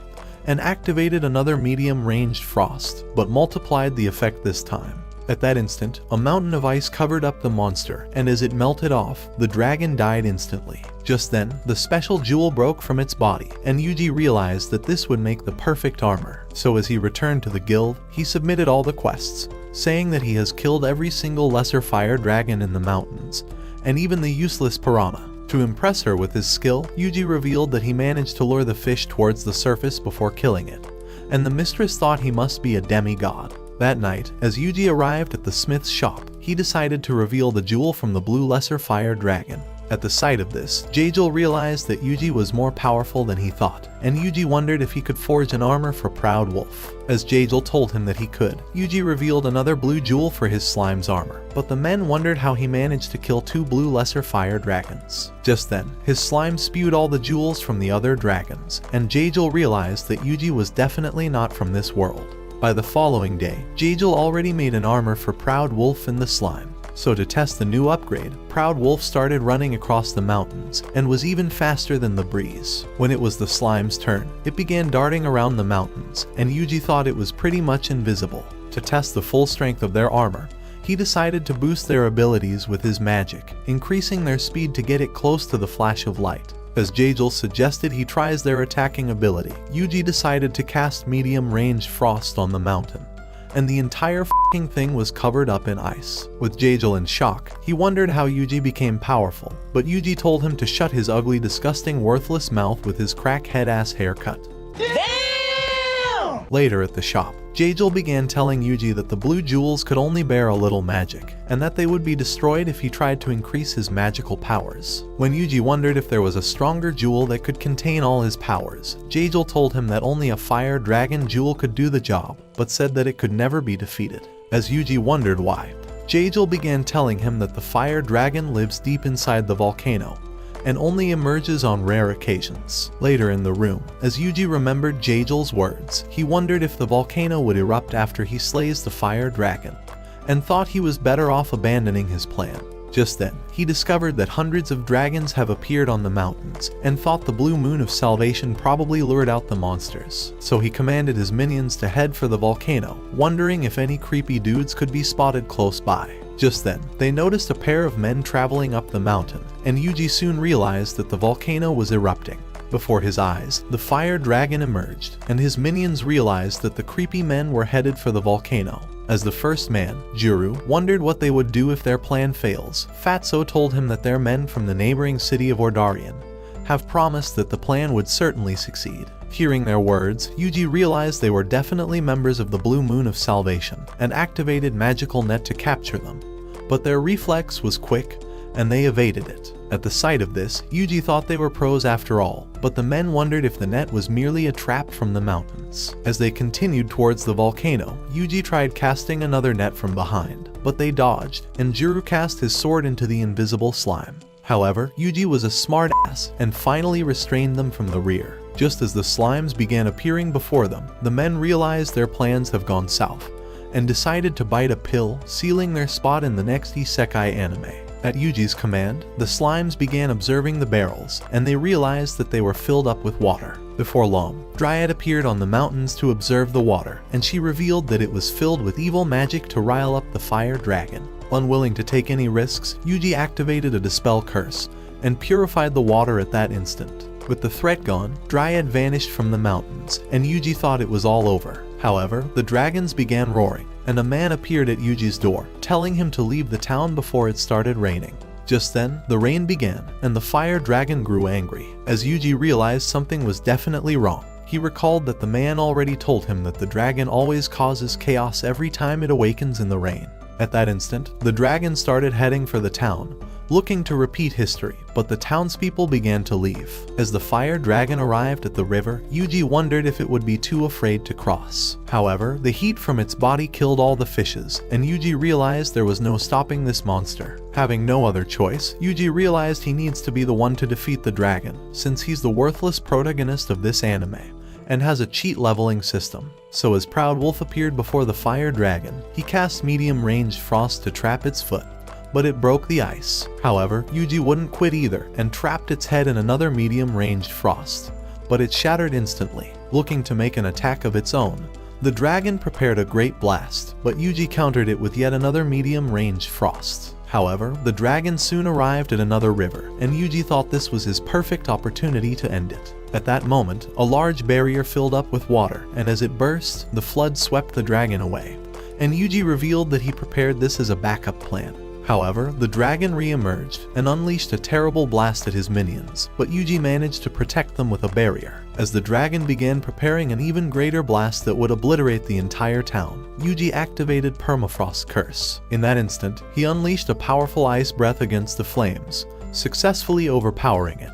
and activated another medium-ranged frost, but multiplied the effect this time. At that instant, a mountain of ice covered up the monster, and as it melted off, the dragon died instantly. Just then, the special jewel broke from its body, and Yuji realized that this would make the perfect armor. So as he returned to the guild, he submitted all the quests, saying that he has killed every single lesser fire dragon in the mountains, and even the useless piranha. To impress her with his skill, Yuji revealed that he managed to lure the fish towards the surface before killing it, and the mistress thought he must be a demigod. That night, as Yuji arrived at the smith's shop, he decided to reveal the jewel from the blue lesser fire dragon. At the sight of this, Jajal realized that Yuji was more powerful than he thought, and Yuji wondered if he could forge an armor for Proud Wolf. As Jajal told him that he could, Yuji revealed another blue jewel for his slime's armor, but the men wondered how he managed to kill 2 blue lesser fire dragons. Just then, his slime spewed all the jewels from the other dragons, and Jajal realized that Yuji was definitely not from this world. By the following day, Jajal already made an armor for Proud Wolf in the slime. So to test the new upgrade, Proud Wolf started running across the mountains, and was even faster than the breeze. When it was the slime's turn, it began darting around the mountains, and Yuji thought it was pretty much invisible. To test the full strength of their armor, he decided to boost their abilities with his magic, increasing their speed to get it close to the flash of light. As Jajal suggested he tries their attacking ability, Yuji decided to cast medium-range frost on the mountain, and the entire f***ing thing was covered up in ice. With Jajal in shock, he wondered how Yuji became powerful, but Yuji told him to shut his ugly, disgusting, worthless mouth with his crackhead-ass haircut. Later at the shop, Jajal began telling Yuji that the blue jewels could only bear a little magic, and that they would be destroyed if he tried to increase his magical powers. When Yuji wondered if there was a stronger jewel that could contain all his powers, Jajal told him that only a fire dragon jewel could do the job, but said that it could never be defeated. As Yuji wondered why, Jajal began telling him that the fire dragon lives deep inside the volcano, and only emerges on rare occasions. Later in the room, as Yuji remembered Jajal's words, he wondered if the volcano would erupt after he slays the fire dragon, and thought he was better off abandoning his plan. Just then, he discovered that hundreds of dragons have appeared on the mountains, and thought the blue moon of salvation probably lured out the monsters. So he commanded his minions to head for the volcano, wondering if any creepy dudes could be spotted close by. Just then, they noticed a pair of men traveling up the mountain, and Yuji soon realized that the volcano was erupting. Before his eyes, the fire dragon emerged, and his minions realized that the creepy men were headed for the volcano. As the first man, Juru, wondered what they would do if their plan fails, Fatso told him that their men from the neighboring city of Ordarian have promised that the plan would certainly succeed. Hearing their words, Yuji realized they were definitely members of the Blue Moon of Salvation, and activated magical net to capture them. But their reflex was quick, and they evaded it. At the sight of this, Yuji thought they were pros after all, but the men wondered if the net was merely a trap from the mountains. As they continued towards the volcano, Yuji tried casting another net from behind, but they dodged, and Juru cast his sword into the invisible slime. However, Yuji was a smart ass, and finally restrained them from the rear. Just as the slimes began appearing before them, the men realized their plans have gone south, and decided to bite a pill, sealing their spot in the next isekai anime. At Yuji's command, the slimes began observing the barrels, and they realized that they were filled up with water. Before long, Dryad appeared on the mountains to observe the water, and she revealed that it was filled with evil magic to rile up the fire dragon. Unwilling to take any risks, Yuji activated a dispel curse and purified the water at that instant. With the threat gone, Dryad vanished from the mountains, and Yuji thought it was all over. However, the dragons began roaring, and a man appeared at Yuji's door, telling him to leave the town before it started raining. Just then, the rain began, and the fire dragon grew angry. As Yuji realized something was definitely wrong, he recalled that the man already told him that the dragon always causes chaos every time it awakens in the rain. At that instant, the dragon started heading for the town, looking to repeat history, but the townspeople began to leave. As the fire dragon arrived at the river, Yuji wondered if it would be too afraid to cross. However, the heat from its body killed all the fishes, and Yuji realized there was no stopping this monster. Having no other choice, Yuji realized he needs to be the one to defeat the dragon, since he's the worthless protagonist of this anime and has a cheat leveling system. So as Proud Wolf appeared before the fire dragon, he cast medium-range frost to trap its foot, but it broke the ice. However, Yuji wouldn't quit either and trapped its head in another medium-ranged frost, but it shattered instantly. Looking to make an attack of its own, the dragon prepared a great blast, but Yuji countered it with yet another medium-range frost. However, the dragon soon arrived at another river, and Yuji thought this was his perfect opportunity to end it. At that moment, a large barrier filled up with water, and as it burst, the flood swept the dragon away, and Yuji revealed that he prepared this as a backup plan. However, the dragon re-emerged and unleashed a terrible blast at his minions, but Yuji managed to protect them with a barrier. As the dragon began preparing an even greater blast that would obliterate the entire town, Yuji activated Permafrost Curse. In that instant, he unleashed a powerful ice breath against the flames, successfully overpowering it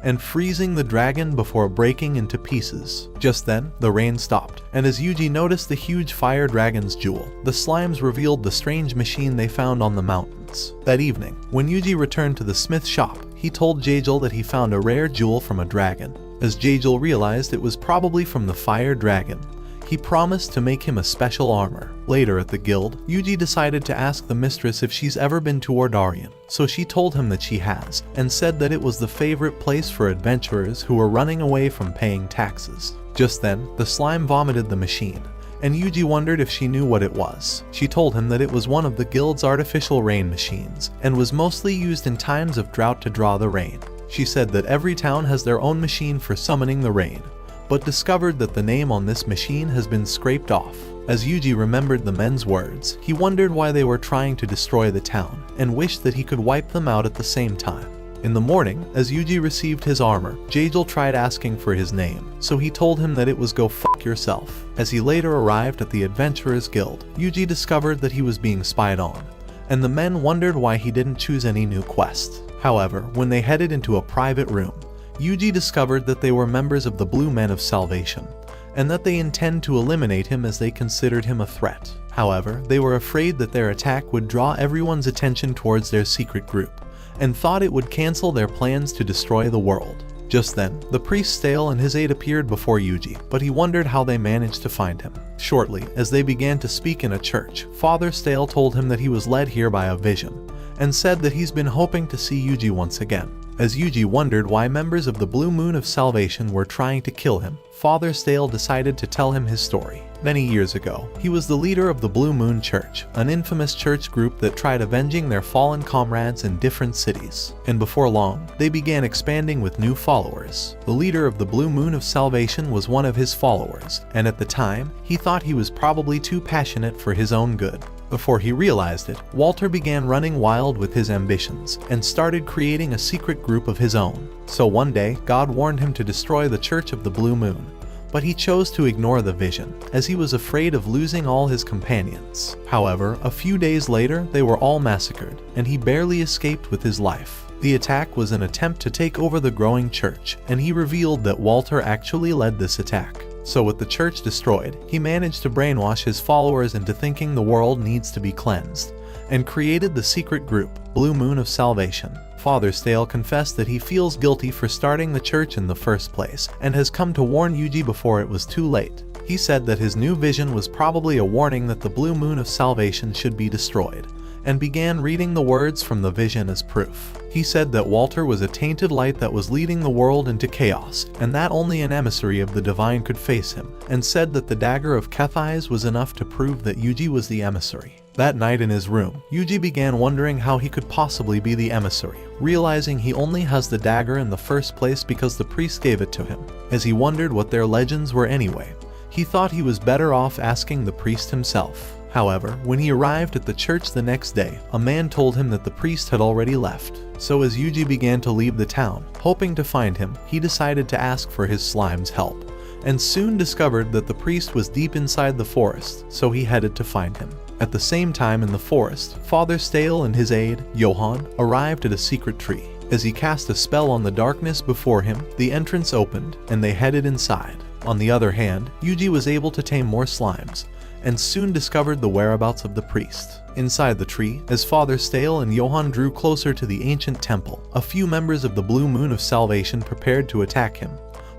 and freezing the dragon before breaking into pieces. Just then, the rain stopped, and as Yuji noticed the huge fire dragon's jewel, the slimes revealed the strange machine they found on the mountains. That evening, when Yuji returned to the smith shop, he told Jajal that he found a rare jewel from a dragon. As Jajal realized it was probably from the fire dragon, he promised to make him a special armor. Later at the guild, Yuji decided to ask the mistress if she's ever been to Ordarian, so she told him that she has, and said that it was the favorite place for adventurers who were running away from paying taxes. Just then, the slime vomited the machine, and Yuji wondered if she knew what it was. She told him that it was one of the guild's artificial rain machines, and was mostly used in times of drought to draw the rain. She said that every town has their own machine for summoning the rain, but discovered that the name on this machine has been scraped off. As Yuji remembered the men's words, he wondered why they were trying to destroy the town, and wished that he could wipe them out at the same time. In the morning, as Yuji received his armor, Jajal tried asking for his name, so he told him that it was "Go fuck yourself." As he later arrived at the Adventurers Guild, Yuji discovered that he was being spied on, and the men wondered why he didn't choose any new quest. However, when they headed into a private room, Yuji discovered that they were members of the Blue Men of Salvation, and that they intend to eliminate him as they considered him a threat. However, they were afraid that their attack would draw everyone's attention towards their secret group, and thought it would cancel their plans to destroy the world. Just then, the priest Stale and his aide appeared before Yuji, but he wondered how they managed to find him. Shortly, as they began to speak in a church, Father Stale told him that he was led here by a vision, and said that he's been hoping to see Yuji once again. As Yuji wondered why members of the Blue Moon of Salvation were trying to kill him, Father Stale decided to tell him his story. Many years ago, he was the leader of the Blue Moon Church, an infamous church group that tried avenging their fallen comrades in different cities. And before long, they began expanding with new followers. The leader of the Blue Moon of Salvation was one of his followers, and at the time, he thought he was probably too passionate for his own good. Before he realized it, Walter began running wild with his ambitions and started creating a secret group of his own. So one day, God warned him to destroy the Church of the Blue Moon, but he chose to ignore the vision, as he was afraid of losing all his companions. However, a few days later, they were all massacred, and he barely escaped with his life. The attack was an attempt to take over the growing church, and he revealed that Walter actually led this attack. So with the church destroyed, he managed to brainwash his followers into thinking the world needs to be cleansed, and created the secret group, Blue Moon of Salvation. Father Stale confessed that he feels guilty for starting the church in the first place, and has come to warn Yuji before it was too late. He said that his new vision was probably a warning that the Blue Moon of Salvation should be destroyed, and began reading the words from the vision as proof. He said that Walter was a tainted light that was leading the world into chaos, and that only an emissary of the divine could face him, and said that the dagger of Kethais was enough to prove that Yuji was the emissary. That night in his room, Yuji began wondering how he could possibly be the emissary, realizing he only has the dagger in the first place because the priest gave it to him. As he wondered what their legends were anyway, he thought he was better off asking the priest himself. However, when he arrived at the church the next day, a man told him that the priest had already left. So as Yuji began to leave the town, hoping to find him, he decided to ask for his slime's help, and soon discovered that the priest was deep inside the forest, so he headed to find him. At the same time in the forest, Father Stale and his aide, Johann, arrived at a secret tree. As he cast a spell on the darkness before him, the entrance opened, and they headed inside. On the other hand, Yuji was able to tame more slimes, and soon discovered the whereabouts of the priest. Inside the tree, as Father Stale and Johann drew closer to the ancient temple, a few members of the Blue Moon of Salvation prepared to attack him,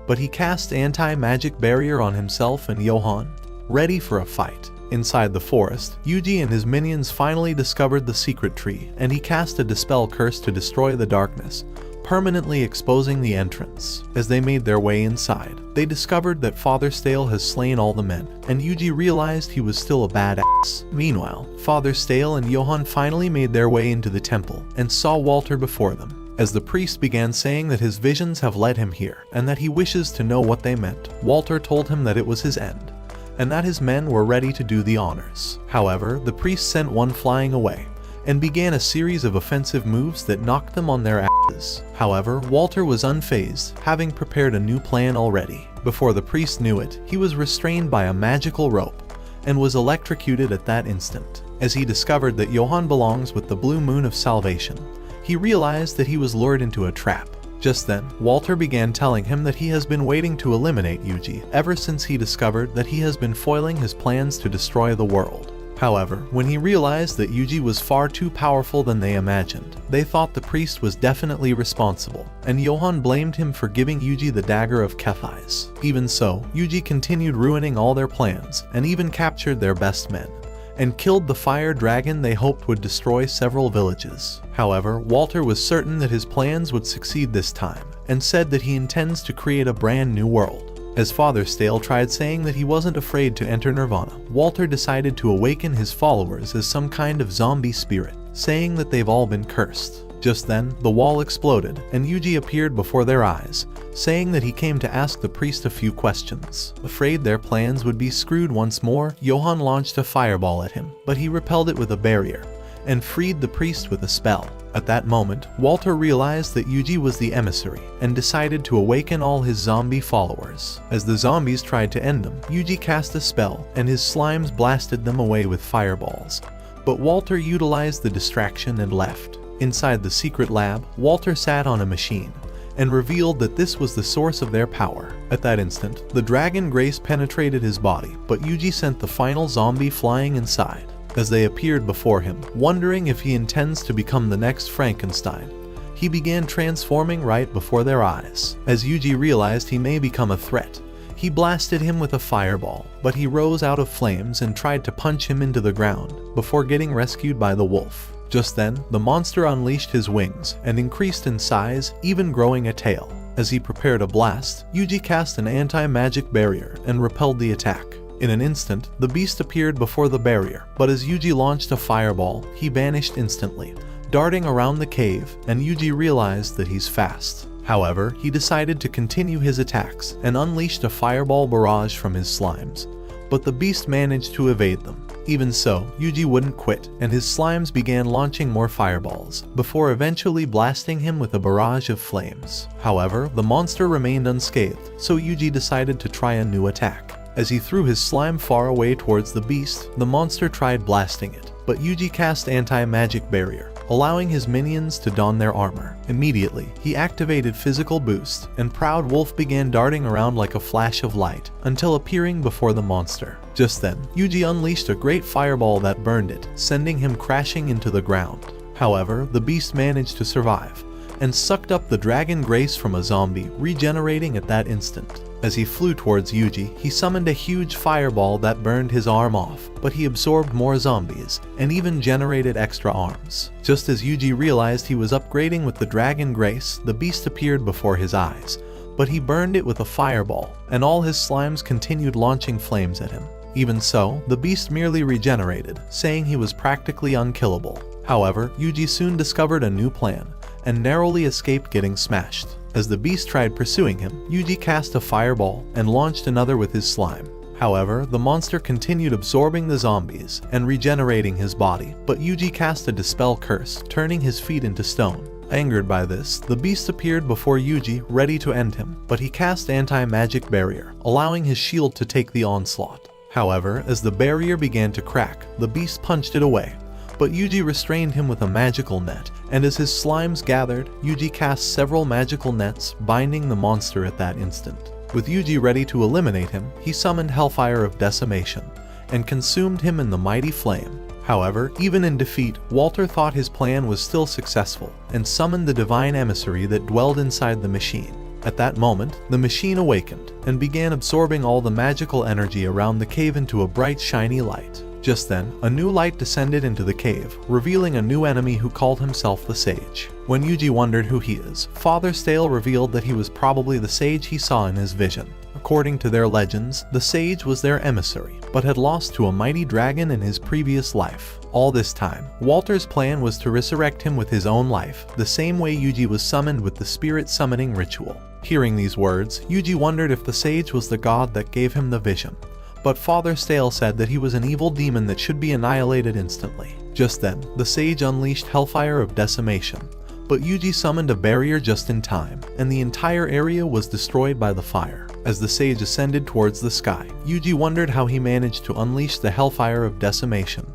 but he cast anti-magic barrier on himself and Johann, ready for a fight. Inside the forest, Yuji and his minions finally discovered the secret tree, and he cast a dispel curse to destroy the darkness, permanently exposing the entrance. As they made their way inside, they discovered that Father Stale has slain all the men, and Yuji realized he was still a badass. Meanwhile, Father Stale and Johann finally made their way into the temple, and saw Walter before them. As the priest began saying that his visions have led him here, and that he wishes to know what they meant, Walter told him that it was his end, and that his men were ready to do the honors. However, the priest sent one flying away, and began a series of offensive moves that knocked them on their asses. However, Walter was unfazed, having prepared a new plan already. Before the priest knew it, he was restrained by a magical rope, and was electrocuted at that instant. As he discovered that Johann belongs with the Blue Moon of Salvation, he realized that he was lured into a trap. Just then, Walter began telling him that he has been waiting to eliminate Yuji ever since he discovered that he has been foiling his plans to destroy the world. However, when he realized that Yuji was far too powerful than they imagined, they thought the priest was definitely responsible, and Johann blamed him for giving Yuji the dagger of Kethais. Even so, Yuji continued ruining all their plans, and even captured their best men, and killed the fire dragon they hoped would destroy several villages. However, Walter was certain that his plans would succeed this time, and said that he intends to create a brand new world. As Father Stale tried saying that he wasn't afraid to enter Nirvana, Walter decided to awaken his followers as some kind of zombie spirit, saying that they've all been cursed. Just then, the wall exploded, and Yuji appeared before their eyes, saying that he came to ask the priest a few questions. Afraid their plans would be screwed once more, Johann launched a fireball at him, but he repelled it with a barrier, and freed the priest with a spell. At that moment, Walter realized that Yuji was the emissary, and decided to awaken all his zombie followers. As the zombies tried to end them, Yuji cast a spell, and his slimes blasted them away with fireballs. But Walter utilized the distraction and left. Inside the secret lab, Walter sat on a machine, and revealed that this was the source of their power. At that instant, the dragon grace penetrated his body, but Yuji sent the final zombie flying inside. As they appeared before him, wondering if he intends to become the next Frankenstein, he began transforming right before their eyes. As Yuji realized he may become a threat, he blasted him with a fireball, but he rose out of flames and tried to punch him into the ground, before getting rescued by the wolf. Just then, the monster unleashed his wings, and increased in size, even growing a tail. As he prepared a blast, Yuji cast an anti-magic barrier, and repelled the attack. In an instant, the beast appeared before the barrier, but as Yuji launched a fireball, he vanished instantly, darting around the cave, and Yuji realized that he's fast. However, he decided to continue his attacks, and unleashed a fireball barrage from his slimes, but the beast managed to evade them. Even so, Yuji wouldn't quit, and his slimes began launching more fireballs, before eventually blasting him with a barrage of flames. However, the monster remained unscathed, so Yuji decided to try a new attack. As he threw his slime far away towards the beast, the monster tried blasting it, but Yuji cast anti-magic barrier, allowing his minions to don their armor. Immediately, he activated physical boost, and Proud Wolf began darting around like a flash of light, until appearing before the monster. Just then, Yuji unleashed a great fireball that burned it, sending him crashing into the ground. However, the beast managed to survive, and sucked up the dragon grace from a zombie, regenerating at that instant. As he flew towards Yuji, he summoned a huge fireball that burned his arm off, but he absorbed more zombies, and even generated extra arms. Just as Yuji realized he was upgrading with the Dragon Grace, the beast appeared before his eyes, but he burned it with a fireball, and all his slimes continued launching flames at him. Even so, the beast merely regenerated, saying he was practically unkillable. However, Yuji soon discovered a new plan, and narrowly escaped getting smashed. As the beast tried pursuing him, Yuji cast a fireball and launched another with his slime. However, the monster continued absorbing the zombies and regenerating his body, but Yuji cast a dispel curse, turning his feet into stone. Angered by this, the beast appeared before Yuji, ready to end him, but he cast anti-magic barrier, allowing his shield to take the onslaught. However, as the barrier began to crack, the beast punched it away, but Yuji restrained him with a magical net, and as his slimes gathered, Yuji cast several magical nets, binding the monster at that instant. With Yuji ready to eliminate him, he summoned Hellfire of Decimation, and consumed him in the mighty flame. However, even in defeat, Walter thought his plan was still successful, and summoned the divine emissary that dwelled inside the machine. At that moment, the machine awakened, and began absorbing all the magical energy around the cave into a bright shiny light. Just then, a new light descended into the cave, revealing a new enemy who called himself the Sage. When Yuji wondered who he is, Father Stale revealed that he was probably the sage he saw in his vision. According to their legends, the Sage was their emissary, but had lost to a mighty dragon in his previous life. All this time, Walter's plan was to resurrect him with his own life, the same way Yuji was summoned with the spirit summoning ritual. Hearing these words, Yuji wondered if the Sage was the god that gave him the vision. But Father Stale said that he was an evil demon that should be annihilated instantly. Just then, the Sage unleashed Hellfire of Decimation, but Yuji summoned a barrier just in time, and the entire area was destroyed by the fire. As the Sage ascended towards the sky, Yuji wondered how he managed to unleash the Hellfire of Decimation,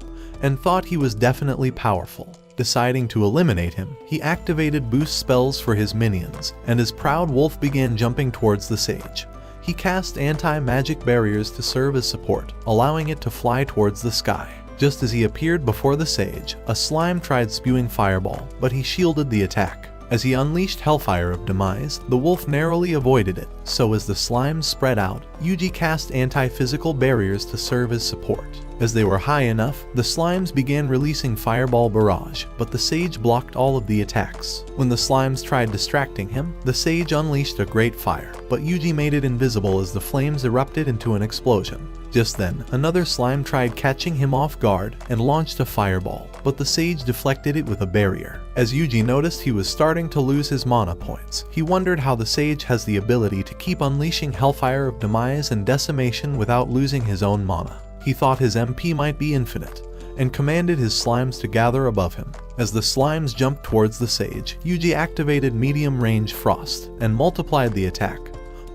and thought he was definitely powerful. Deciding to eliminate him, he activated boost spells for his minions, and as Proud Wolf began jumping towards the Sage, he cast anti-magic barriers to serve as support, allowing it to fly towards the sky. Just as he appeared before the Sage, a slime tried spewing fireball, but he shielded the attack. As he unleashed Hellfire of Demise, the wolf narrowly avoided it, so as the slimes spread out, Yuji cast anti-physical barriers to serve as support. As they were high enough, the slimes began releasing Fireball Barrage, but the Sage blocked all of the attacks. When the slimes tried distracting him, the Sage unleashed a great fire, but Yuji made it invisible as the flames erupted into an explosion. Just then, another slime tried catching him off guard and launched a fireball, but the Sage deflected it with a barrier. As Yuji noticed he was starting to lose his mana points, he wondered how the Sage has the ability to keep unleashing Hellfire of Demise and Decimation without losing his own mana. He thought his MP might be infinite, and commanded his slimes to gather above him. As the slimes jumped towards the Sage, Yuji activated Medium Range Frost and multiplied the attack,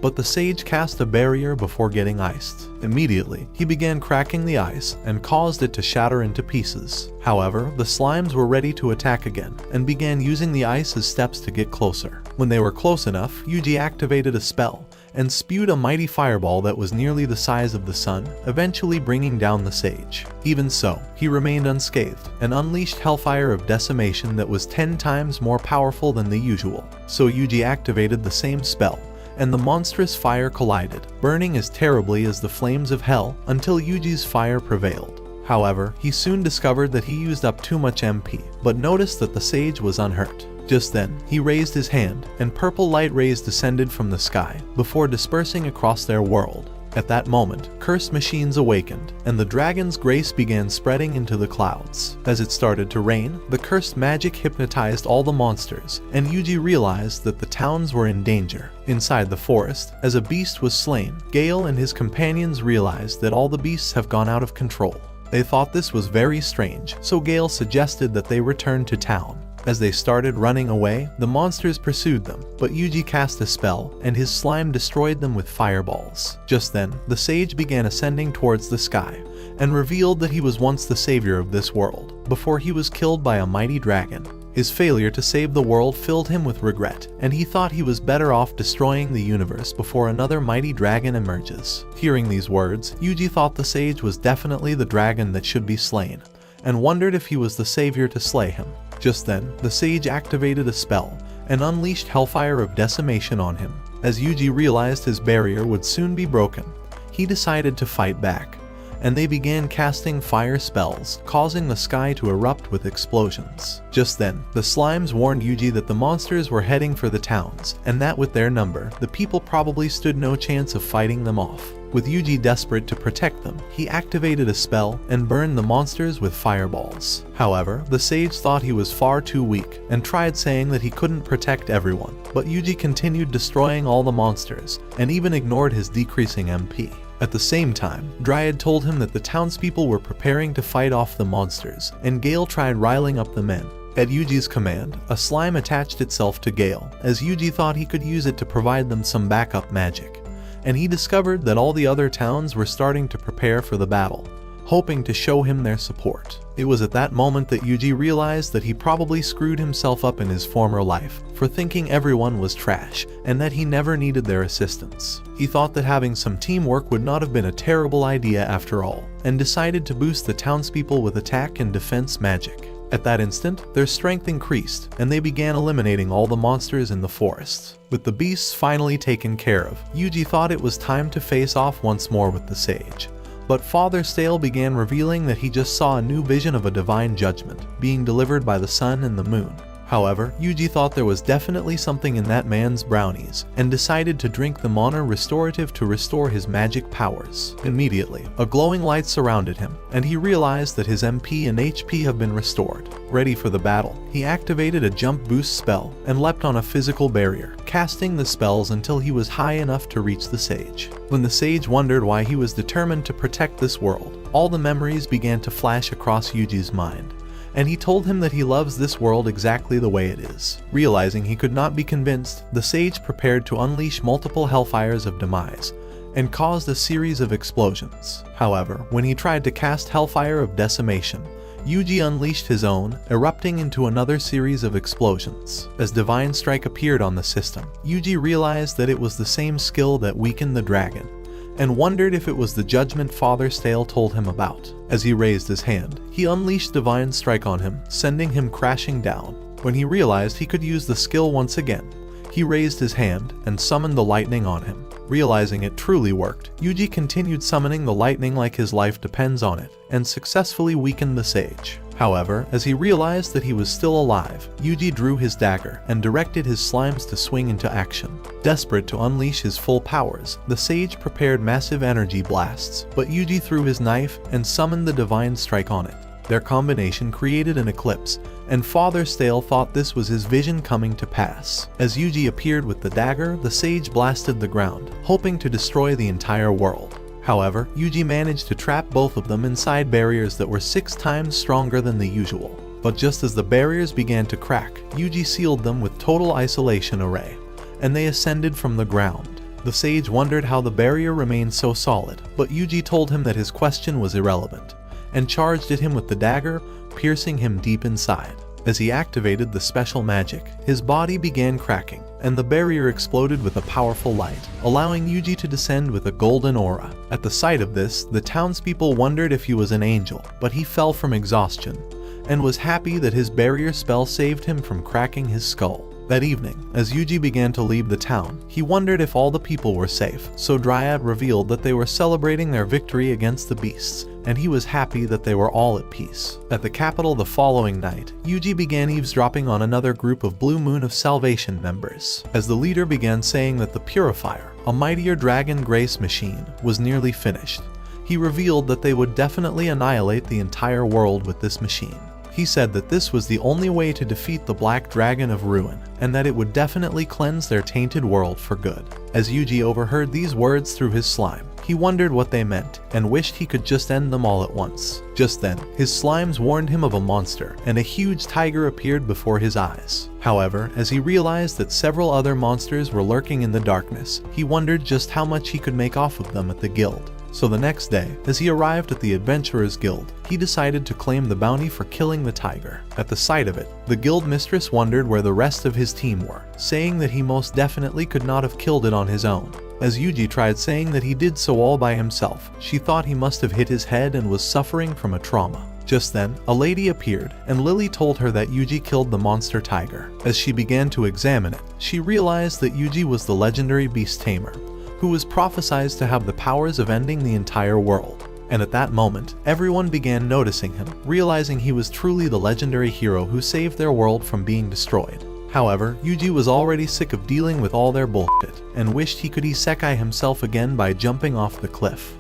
but the Sage cast a barrier before getting iced. Immediately, he began cracking the ice and caused it to shatter into pieces. However, the slimes were ready to attack again and began using the ice as steps to get closer. When they were close enough, Yuji activated a spell and spewed a mighty fireball that was nearly the size of the sun, eventually bringing down the Sage. Even so, he remained unscathed and unleashed Hellfire of Decimation that was 10 times more powerful than the usual. So Yuji activated the same spell, and the monstrous fire collided, burning as terribly as the flames of hell until Yuji's fire prevailed. However, he soon discovered that he used up too much MP, but noticed that the Sage was unhurt. Just then, he raised his hand, and purple light rays descended from the sky, before dispersing across their world. At that moment, cursed machines awakened, and the dragon's grace began spreading into the clouds. As it started to rain, the cursed magic hypnotized all the monsters, and Yuji realized that the towns were in danger. Inside the forest, as a beast was slain, Gale and his companions realized that all the beasts have gone out of control. They thought this was very strange, so Gale suggested that they return to town. As they started running away, the monsters pursued them, but Yuji cast a spell, and his slime destroyed them with fireballs. Just then, the Sage began ascending towards the sky, and revealed that he was once the savior of this world, before he was killed by a mighty dragon. His failure to save the world filled him with regret, and he thought he was better off destroying the universe before another mighty dragon emerges. Hearing these words, Yuji thought the Sage was definitely the dragon that should be slain, and wondered if he was the savior to slay him. Just then, the Sage activated a spell and unleashed Hellfire of Decimation on him, As Yuji realized his barrier would soon be broken, he decided to fight back, and they began casting fire spells, causing the sky to erupt with explosions. Just then, the slimes warned Yuji that the monsters were heading for the towns, and that with their number, the people probably stood no chance of fighting them off. With Yuji desperate to protect them, he activated a spell and burned the monsters with fireballs. However, the sage thought he was far too weak and tried saying that he couldn't protect everyone, but Yuji continued destroying all the monsters and even ignored his decreasing MP. At the same time, Dryad told him that the townspeople were preparing to fight off the monsters, and Gale tried riling up the men. At Yuji's command, a slime attached itself to Gale, as Yuji thought he could use it to provide them some backup magic, and he discovered that all the other towns were starting to prepare for the battle, hoping to show him their support. It was at that moment that Yuji realized that he probably screwed himself up in his former life for thinking everyone was trash and that he never needed their assistance. He thought that having some teamwork would not have been a terrible idea after all, and decided to boost the townspeople with attack and defense magic. At that instant, their strength increased, and they began eliminating all the monsters in the forests. With the beasts finally taken care of, Yuji thought it was time to face off once more with the sage. But Father Stale began revealing that he just saw a new vision of a divine judgment being delivered by the sun and the moon. However, Yuji thought there was definitely something in that man's brownies, and decided to drink the mana restorative to restore his magic powers. Immediately, a glowing light surrounded him, and he realized that his MP and HP have been restored. Ready for the battle, he activated a jump boost spell and leapt on a physical barrier, casting the spells until he was high enough to reach the sage. When the sage wondered why he was determined to protect this world, all the memories began to flash across Yuji's mind, and he told him that he loves this world exactly the way it is. Realizing he could not be convinced, the sage prepared to unleash multiple hellfires of demise, and caused a series of explosions. However, when he tried to cast Hellfire of Decimation, Yuji unleashed his own, erupting into another series of explosions. As Divine Strike appeared on the system, Yuji realized that it was the same skill that weakened the dragon, and wondered if it was the judgment Father Stale told him about. As he raised his hand, he unleashed Divine Strike on him, sending him crashing down. When he realized he could use the skill once again, he raised his hand and summoned the lightning on him. Realizing it truly worked, Yuji continued summoning the lightning like his life depends on it, and successfully weakened the sage. However, as he realized that he was still alive, Yuji drew his dagger and directed his slimes to swing into action. Desperate to unleash his full powers, the sage prepared massive energy blasts, but Yuji threw his knife and summoned the Divine Strike on it. Their combination created an eclipse, and Father Stale thought this was his vision coming to pass. As Yuji appeared with the dagger, the sage blasted the ground, hoping to destroy the entire world. However, Yuji managed to trap both of them inside barriers that were 6 times stronger than the usual. But just as the barriers began to crack, Yuji sealed them with total isolation array, and they ascended from the ground. The sage wondered how the barrier remained so solid, but Yuji told him that his question was irrelevant, and charged at him with the dagger, piercing him deep inside. As he activated the special magic, his body began cracking, and the barrier exploded with a powerful light, allowing Yuji to descend with a golden aura. At the sight of this, the townspeople wondered if he was an angel, but he fell from exhaustion, and was happy that his barrier spell saved him from cracking his skull. That evening, as Yuji began to leave the town, he wondered if all the people were safe, so Dryad revealed that they were celebrating their victory against the beasts, and he was happy that they were all at peace. At the capital the following night, Yuji began eavesdropping on another group of Blue Moon of Salvation members, as the leader began saying that the Purifier, a mightier dragon grace machine, was nearly finished. He revealed that they would definitely annihilate the entire world with this machine. He said that this was the only way to defeat the Black Dragon of Ruin, and that it would definitely cleanse their tainted world for good. As Yuji overheard these words through his slime, he wondered what they meant, and wished he could just end them all at once. Just then, his slimes warned him of a monster, and a huge tiger appeared before his eyes. However, as he realized that several other monsters were lurking in the darkness, he wondered just how much he could make off of them at the guild. So the next day, as he arrived at the Adventurers Guild, he decided to claim the bounty for killing the tiger. At the sight of it, the guild mistress wondered where the rest of his team were, saying that he most definitely could not have killed it on his own. As Yuji tried saying that he did so all by himself, she thought he must have hit his head and was suffering from a trauma. Just then, a lady appeared, and Lily told her that Yuji killed the monster tiger. As she began to examine it, she realized that Yuji was the legendary beast Tamer, who was prophesied to have the powers of ending the entire world. And at that moment, everyone began noticing him, realizing he was truly the legendary hero who saved their world from being destroyed. However, Yuji was already sick of dealing with all their bullshit, and wished he could isekai himself again by jumping off the cliff.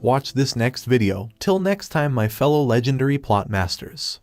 Watch this next video. Till next time, my fellow legendary plot masters.